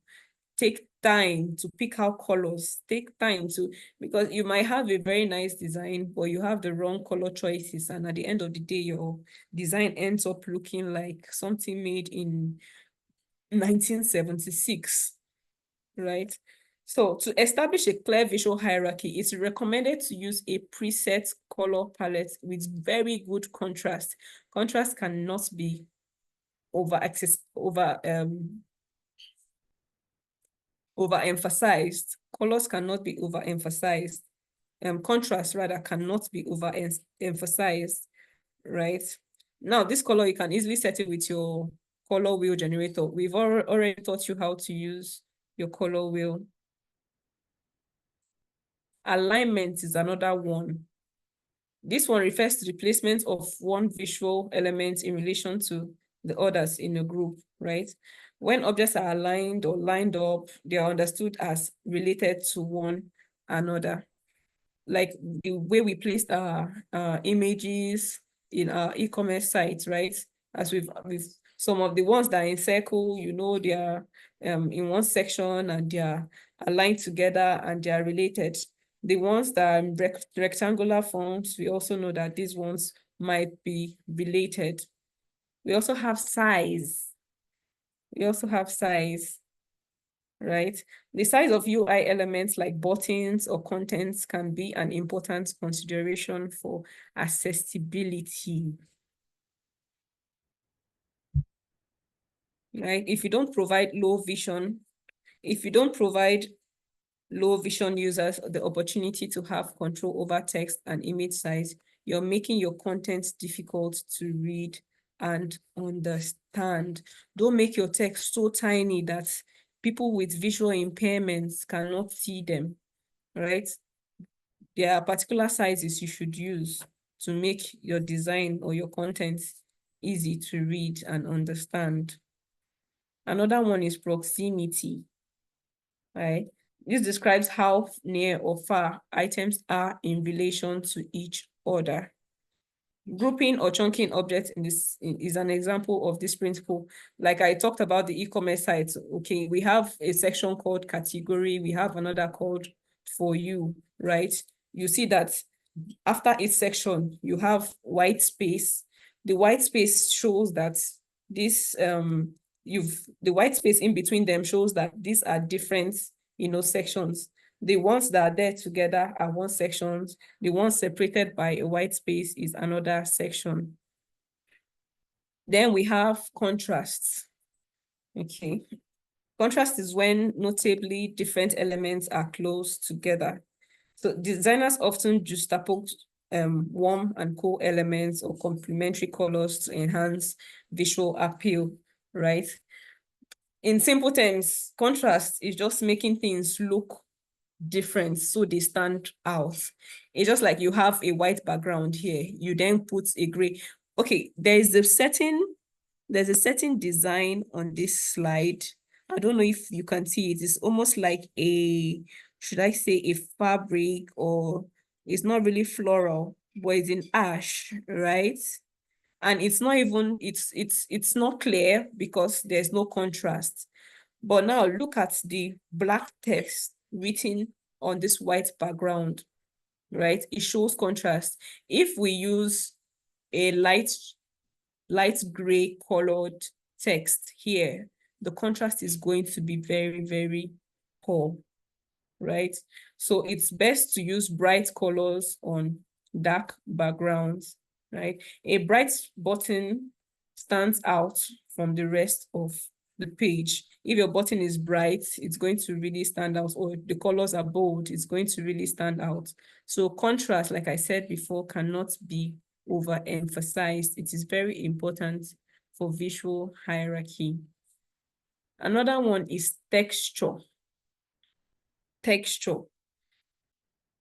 take time to pick out colors, take time to, because you might have a very nice design, but you have the wrong color choices. And at the end of the day, your design ends up looking like something made in 1976. Right? So to establish a clear visual hierarchy, it's recommended to use a preset color palette with very good contrast. Contrast cannot be overemphasized. Colors cannot be overemphasized. Contrast rather cannot be overemphasized, right? Now, this color, you can easily set it with your color wheel generator. We've already taught you how to use your color wheel. Alignment is another one. This one refers to the placement of one visual element in relation to the others in a group, right? When objects are aligned or lined up, they are understood as related to one another. Like the way we placed our images in our e-commerce sites, right? As with some of the ones that are in circle, they are in one section and they are aligned together and they are related. The ones that are in rectangular forms, we also know that these ones might be related. We also have size. Right? The size of UI elements like buttons or contents can be an important consideration for accessibility. Right? If you don't provide low vision users the opportunity to have control over text and image size, you're making your content difficult to read and understand. Don't make your text so tiny that people with visual impairments cannot see them, right? There are particular sizes you should use to make your design or your content easy to read and understand. Another one is proximity, right? This describes how near or far items are in relation to each other. Grouping or chunking objects is an example of this principle. Like I talked about the e-commerce sites, okay, we have a section called category, we have another called for you, right? You see that after each section, you have white space. The white space shows that the white space in between them shows that these are different, sections. The ones that are there together are one section. The ones separated by a white space is another section. Then we have contrasts. Okay. Contrast is when notably different elements are close together. So designers often juxtapose warm and cool elements or complementary colors to enhance visual appeal, right? In simple terms, contrast is just making things look different, so they stand out. It's just like you have a white background here, you then put a gray. Okay, there's a certain design on this slide. I don't know if you can see it. It's almost like a, should I say a fabric, or it's not really floral, but it's in ash, right? And it's not even, it's not clear because there's no contrast. But now look at the black text written on this white background, right? It shows contrast. If we use a light gray colored text here, the contrast is going to be very, very poor, right? So it's best to use bright colors on dark backgrounds, right? A bright button stands out from the rest of the page. If your button is bright, it's going to really stand out, or the colors are bold, it's going to really stand out. So contrast, like I said before, cannot be overemphasized. It is very important for visual hierarchy. Another one is texture. Texture,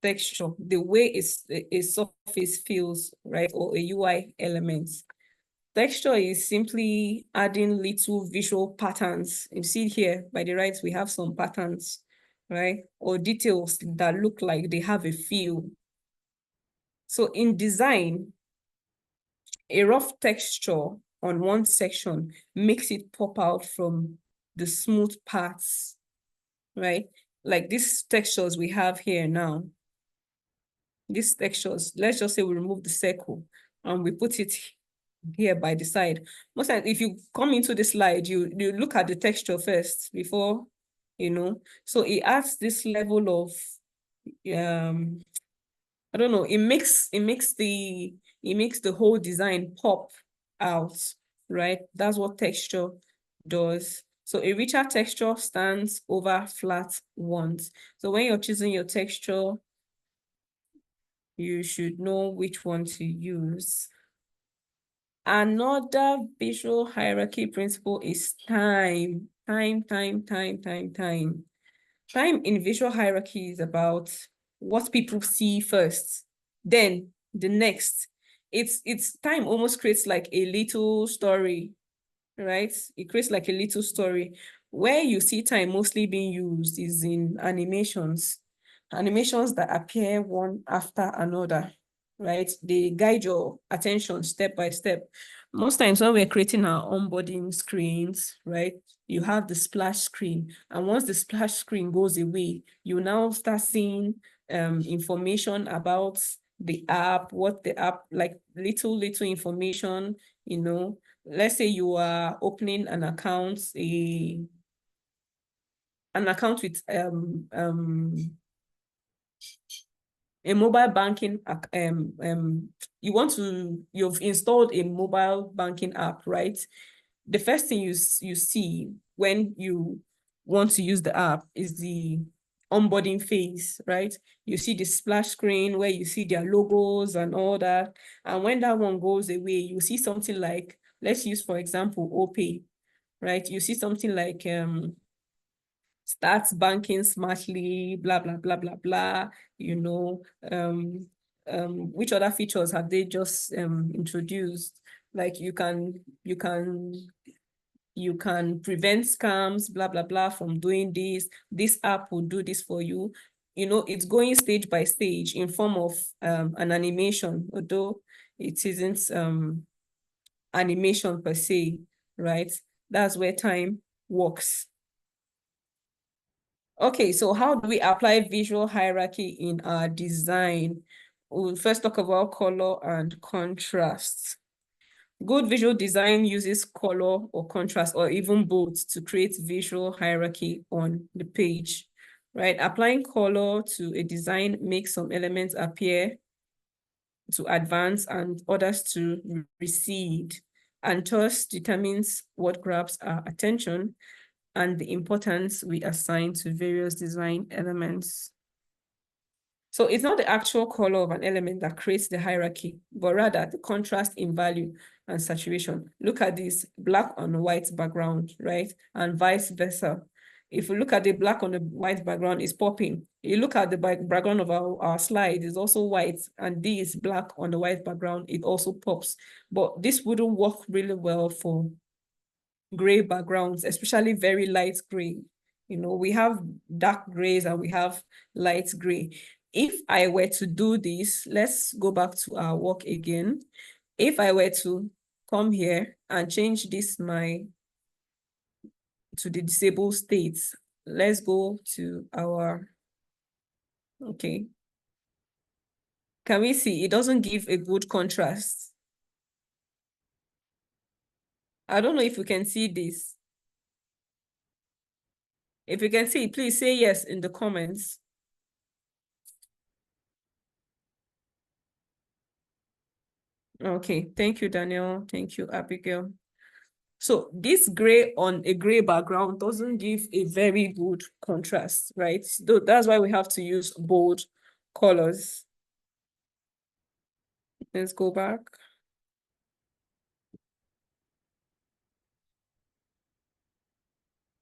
the way a surface feels, right, or a UI element. Texture is simply adding little visual patterns. You see here, by the right, we have some patterns, right, or details that look like they have a feel. So in design, a rough texture on one section makes it pop out from the smooth parts, right? Like these textures we have here now, these textures, let's just say we remove the circle and we put it here by the side. Most times, if you come into the slide, you look at the texture first before, so it adds this level of, I don't know, it makes the whole design pop out, right? That's what texture does. So a richer texture stands over flat ones. So when you're choosing your texture, you should know which one to use. Another visual hierarchy principle is time. Time in visual hierarchy is about what people see first, then the next. It's time almost creates like a little story, right? It creates like a little story. Where you see time mostly being used is in animations that appear one after another, right? They guide your attention step by step. Most times when we're creating our onboarding screens, right, you have the splash screen. And once the splash screen goes away, you now start seeing information about the app, what the app, like little information, let's say you are opening an account, with a mobile banking, you've installed a mobile banking app, right? The first thing you see when you want to use the app is the onboarding phase, right? You see the splash screen where you see their logos and all that. And when that one goes away, you see something like, let's use, for example, OPay, right? You see something like start banking smartly, blah, blah, blah, blah, blah, which other features have they just introduced? Like you can prevent scams, blah, blah, blah, from doing this. This app will do this for you. It's going stage by stage in form of an animation, although it isn't animation per se, right? That's where time works. Okay, so how do we apply visual hierarchy in our design? We'll first talk about color and contrast. Good visual design uses color or contrast or even both to create visual hierarchy on the page, right? Applying color to a design makes some elements appear to advance and others to recede, and thus determines what grabs our attention and the importance we assign to various design elements. So it's not the actual color of an element that creates the hierarchy, but rather the contrast in value and saturation. Look at this black on white background, right? And vice versa. If you look at the black on the white background, it's popping. You look at the background of our slide, it's also white, and this black on the white background, it also pops. But this wouldn't work really well for gray backgrounds, especially very light gray. You know, we have dark grays and we have light gray. If I were to do this, let's go back to our work again. If I were to come here and change this to the disabled states, let's go to our, okay. Can we see it doesn't give a good contrast? I don't know if we can see this. If you can see, please say yes in the comments. Okay, thank you, Daniel. Thank you, Abigail. So this gray on a gray background doesn't give a very good contrast, right? So that's why we have to use bold colors. Let's go back.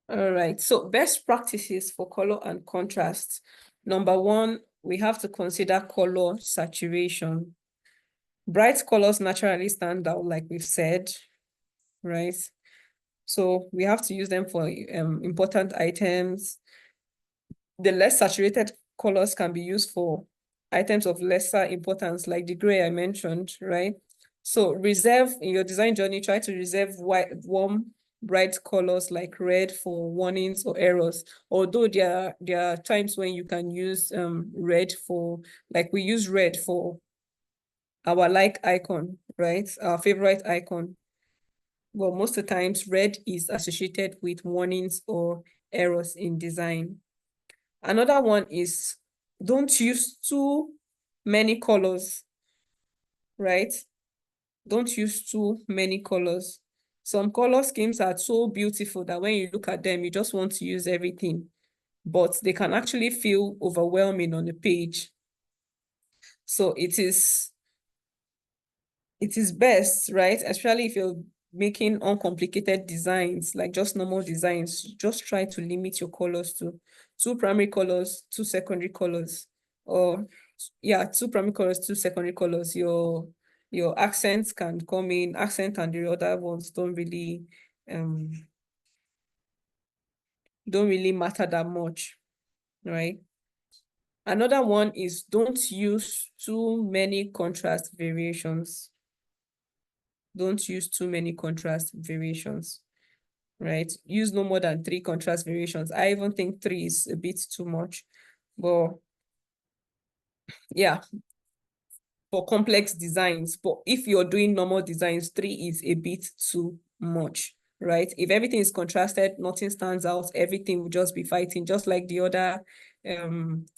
All right, so best practices for color and contrast. Number one, we have to consider color saturation. Bright colors naturally stand out, like we've said, right? So we have to use them for important items. The less saturated colors can be used for items of lesser importance, like the gray I mentioned, right? So reserve in your design journey, try to reserve warm, bright colors like red for warnings or errors. Although there are times when you can use red for, like we use red for our like icon, right? Our favorite icon. Well, most of the times red is associated with warnings or errors in design. Another one is don't use too many colors, right? Don't use too many colors. Some color schemes are so beautiful that when you look at them, you just want to use everything, but they can actually feel overwhelming on the page. So it is best, right? Especially if you're making uncomplicated designs, like just normal designs, just try to limit your colors to 2 primary colors, 2 secondary colors, or yeah, 2 primary colors, 2 secondary colors. Your accents can come in, accent and the other ones don't really matter that much, right? Another one is don't use too many contrast variations. Don't use too many contrast variations, right? Use no more than 3 contrast variations. I even think 3 is a bit too much, but yeah, for complex designs. But if you're doing normal designs, 3 is a bit too much, right? If everything is contrasted, nothing stands out, everything will just be fighting, just like the other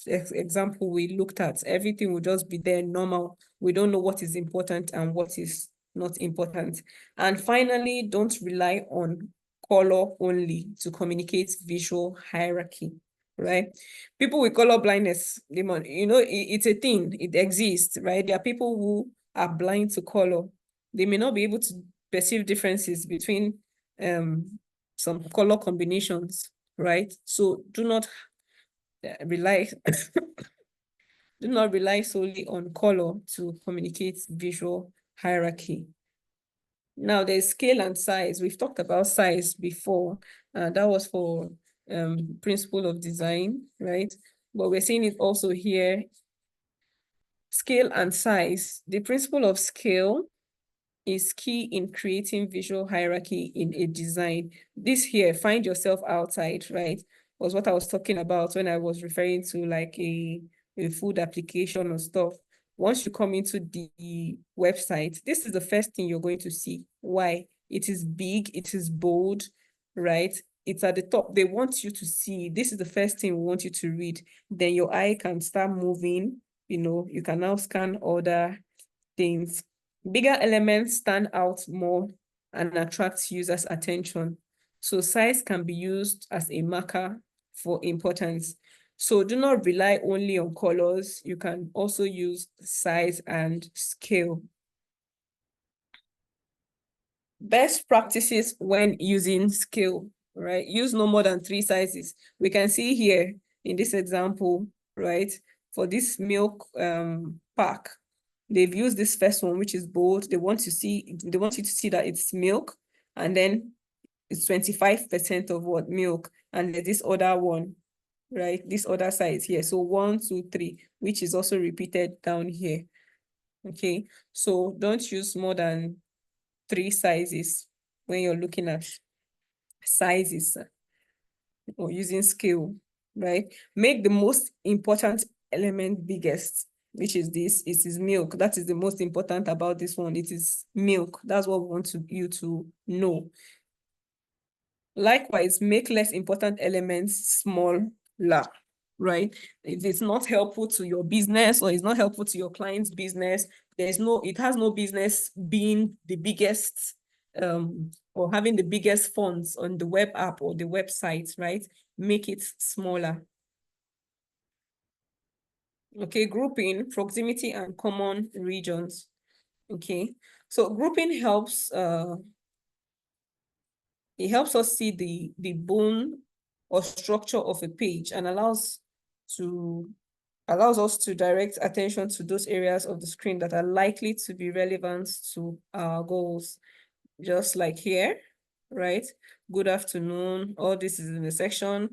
example we looked at. Everything will just be there normal. We don't know what is important and what is not important. And finally, don't rely on color only to communicate visual hierarchy, right? People with color blindness, you know, it's a thing, it exists, right? There are people who are blind to color. They may not be able to perceive differences between some color combinations, right? So do not rely do not rely solely on color to communicate visual hierarchy. Now there's scale and size. We've talked about size before. That was for principle of design, right? But we're seeing it also here. Scale and size. The principle of scale is key in creating visual hierarchy in a design. This here, find yourself outside, right? Was what I was talking about when I was referring to like a food application or stuff. Once you come into the website, this is the first thing you're going to see. Why? It is big, it is bold, right? It's at the top. They want you to see. This is the first thing we want you to read. Then your eye can start moving. You know, you can now scan other things. Bigger elements stand out more and attract users' attention. So size can be used as a marker for importance. So do not rely only on colors. You can also use size and scale. Best practices when using scale. right? Use no more than 3 sizes. We can see here in this example, right? For this milk pack, they've used this first one, which is bold. They want you to see that it's milk, and then it's 25% of what milk, and there's this other one, right? This other size here. So 1, 2, 3, which is also repeated down here. Okay, so don't use more than 3 sizes when you're looking at sizes or using scale, right? Make the most important element biggest, which is this. It is milk. That is the most important about this one. It is milk. That's what we want you to know. Likewise, make less important elements smaller, right? If it's not helpful to your business or it's not helpful to your client's business, it has no business being the biggest or having the biggest fonts on the web app or the website, right? Make it smaller. Okay, grouping, proximity, and common regions. Okay, so grouping helps it helps us see the bone or structure of a page and allows us to direct attention to those areas of the screen that are likely to be relevant to our goals. Just like here, right? Good afternoon. All this is in the section.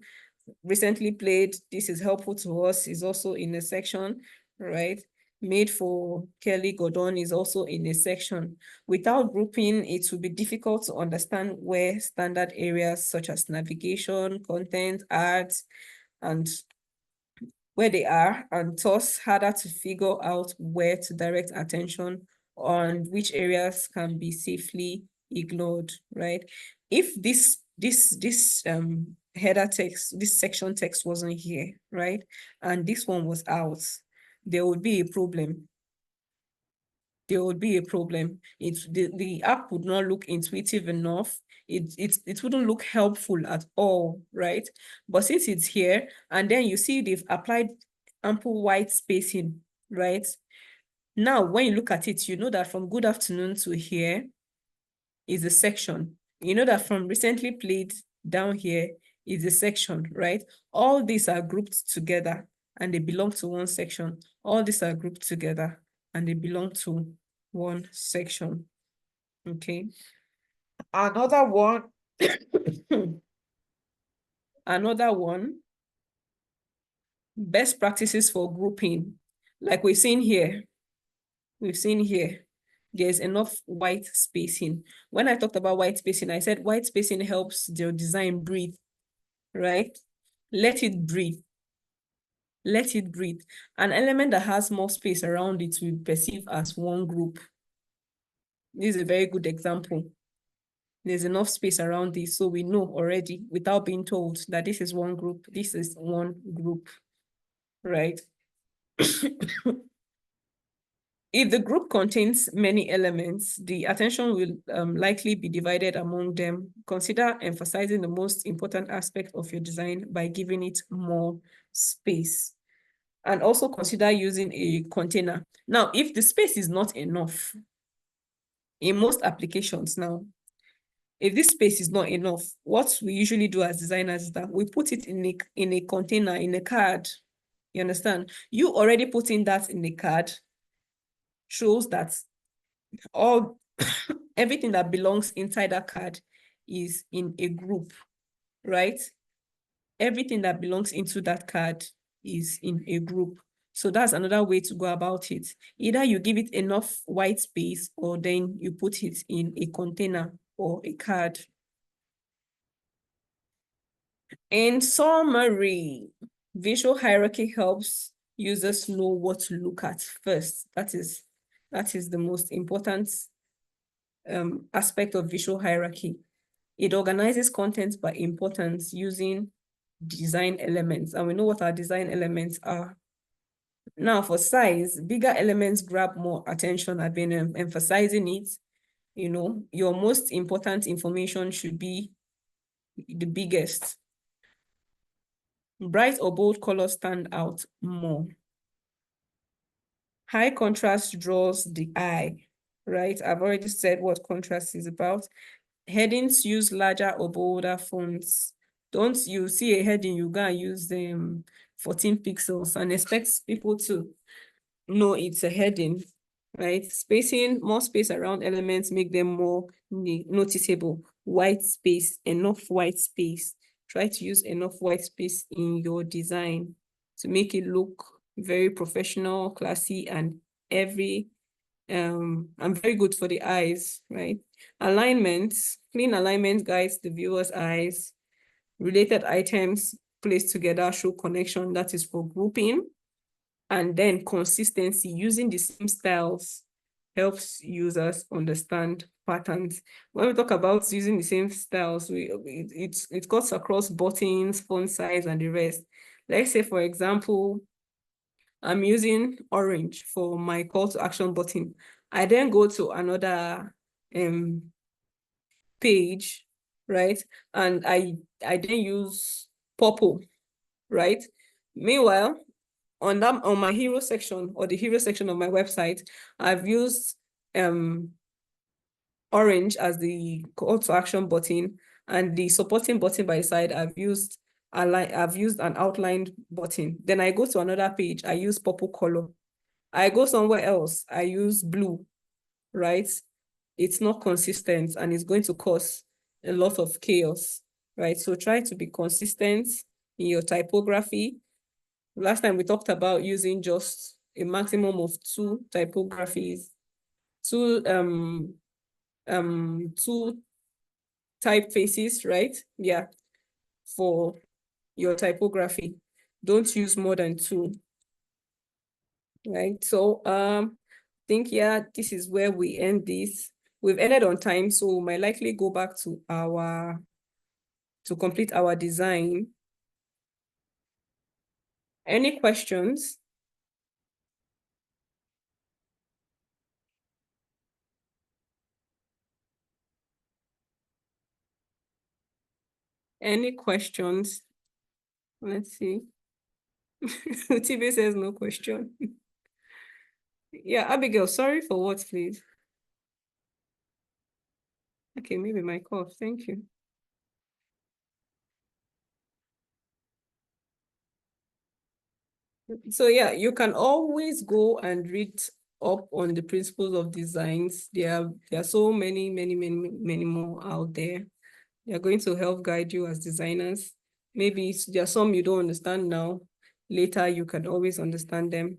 Recently played, this is helpful to us, is also in a section, right? Made for Kelly Gordon is also in a section. Without grouping, it will be difficult to understand where standard areas such as navigation, content, ads, and where they are, and thus harder to figure out where to direct attention on which areas can be safely ignored, right? If this header text, this section text wasn't here, right? And this one was out, there would be a problem. There would be a problem. The app would not look intuitive enough. It wouldn't look helpful at all, right? But since it's here, and then you see they've applied ample white spacing, right? Now, when you look at it, you know that from good afternoon to here is a section. You know that from recently played down here is a section, right? All these are grouped together and they belong to one section. All these are grouped together and they belong to one section. Okay. Another one, another one, best practices for grouping. Like we've seen here, there's enough white spacing. When I talked about white spacing, I said white spacing helps your design breathe, right? Let it breathe. Let it breathe. An element that has more space around it we perceive as one group. This is a very good example. There's enough space around this, so we know already without being told that this is one group, this is one group, right? If the group contains many elements, the attention will likely be divided among them. Consider emphasizing the most important aspect of your design by giving it more space. And also consider using a container. Now, if the space is not enough, in most applications now, if this space is not enough, what we usually do as designers is that we put it in a container, in a card. You understand? You already putting that in the card shows that all everything that belongs inside that card is in a group, right? Everything that belongs into that card is in a group. So that's another way to go about it. Either you give it enough white space or then you put it in a container or a card. In summary, visual hierarchy helps users know what to look at first. That is the most important aspect of visual hierarchy. It organizes content by importance using design elements. And we know what our design elements are. Now for size, bigger elements grab more attention. I've been emphasizing it. You know, your most important information should be the biggest. Bright or bold colors stand out more. High contrast draws the eye, right? I've already said what contrast is about. Headings use larger or bolder fonts. Don't you see a heading, you go and use 14 pixels and expect people to know it's a heading, right? Spacing, more space around elements make them more noticeable. White space, enough white space. Try to use enough white space in your design to make it look very professional, classy, and very good for the eyes, right? Alignment, clean alignment guides the viewer's eyes. Related items placed together show connection, that is for grouping. And then consistency, using the same styles helps users understand patterns. When we talk about using the same styles, it cuts across buttons, font size, and the rest. Let's say, for example, I'm using orange for my call to action button. I then go to another page, right? And I then use purple, right? Meanwhile, on my hero section or the hero section of my website, I've used orange as the call to action button, and the supporting button by the side I've used an outlined button. Then I go to another page, I use purple color. I go somewhere else, I use blue, right? It's not consistent and it's going to cause a lot of chaos, right? So try to be consistent in your typography. Last time we talked about using just a maximum of two typographies, two two typefaces, right? Yeah, for your typography. Don't use more than two, right? So I think, yeah, this is where we end this. We've ended on time, so we might likely go back to complete our design. Any questions? Any questions? Let's see. TB says no question. Yeah, Abigail, sorry for what, please? Okay, maybe my cough. Thank you. So yeah, you can always go and read up on the principles of designs. There are so many, many, many, many more out there. They are going to help guide you as designers. Maybe there are some you don't understand now. Later, you can always understand them.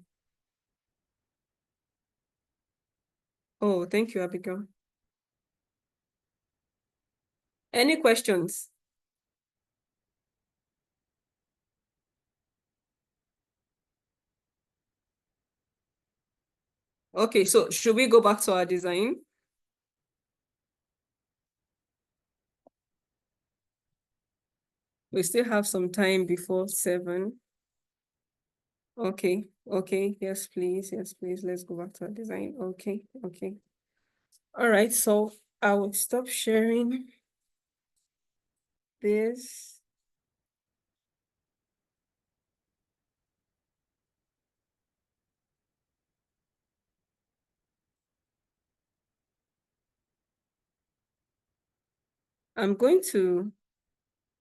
Oh, thank you, Abigail. Any questions? Okay, so should we go back to our design? We still have some time before 7. Okay, okay, yes, please, yes, please. Let's go back to our design. Okay, okay. All right, so I will stop sharing this. I'm going to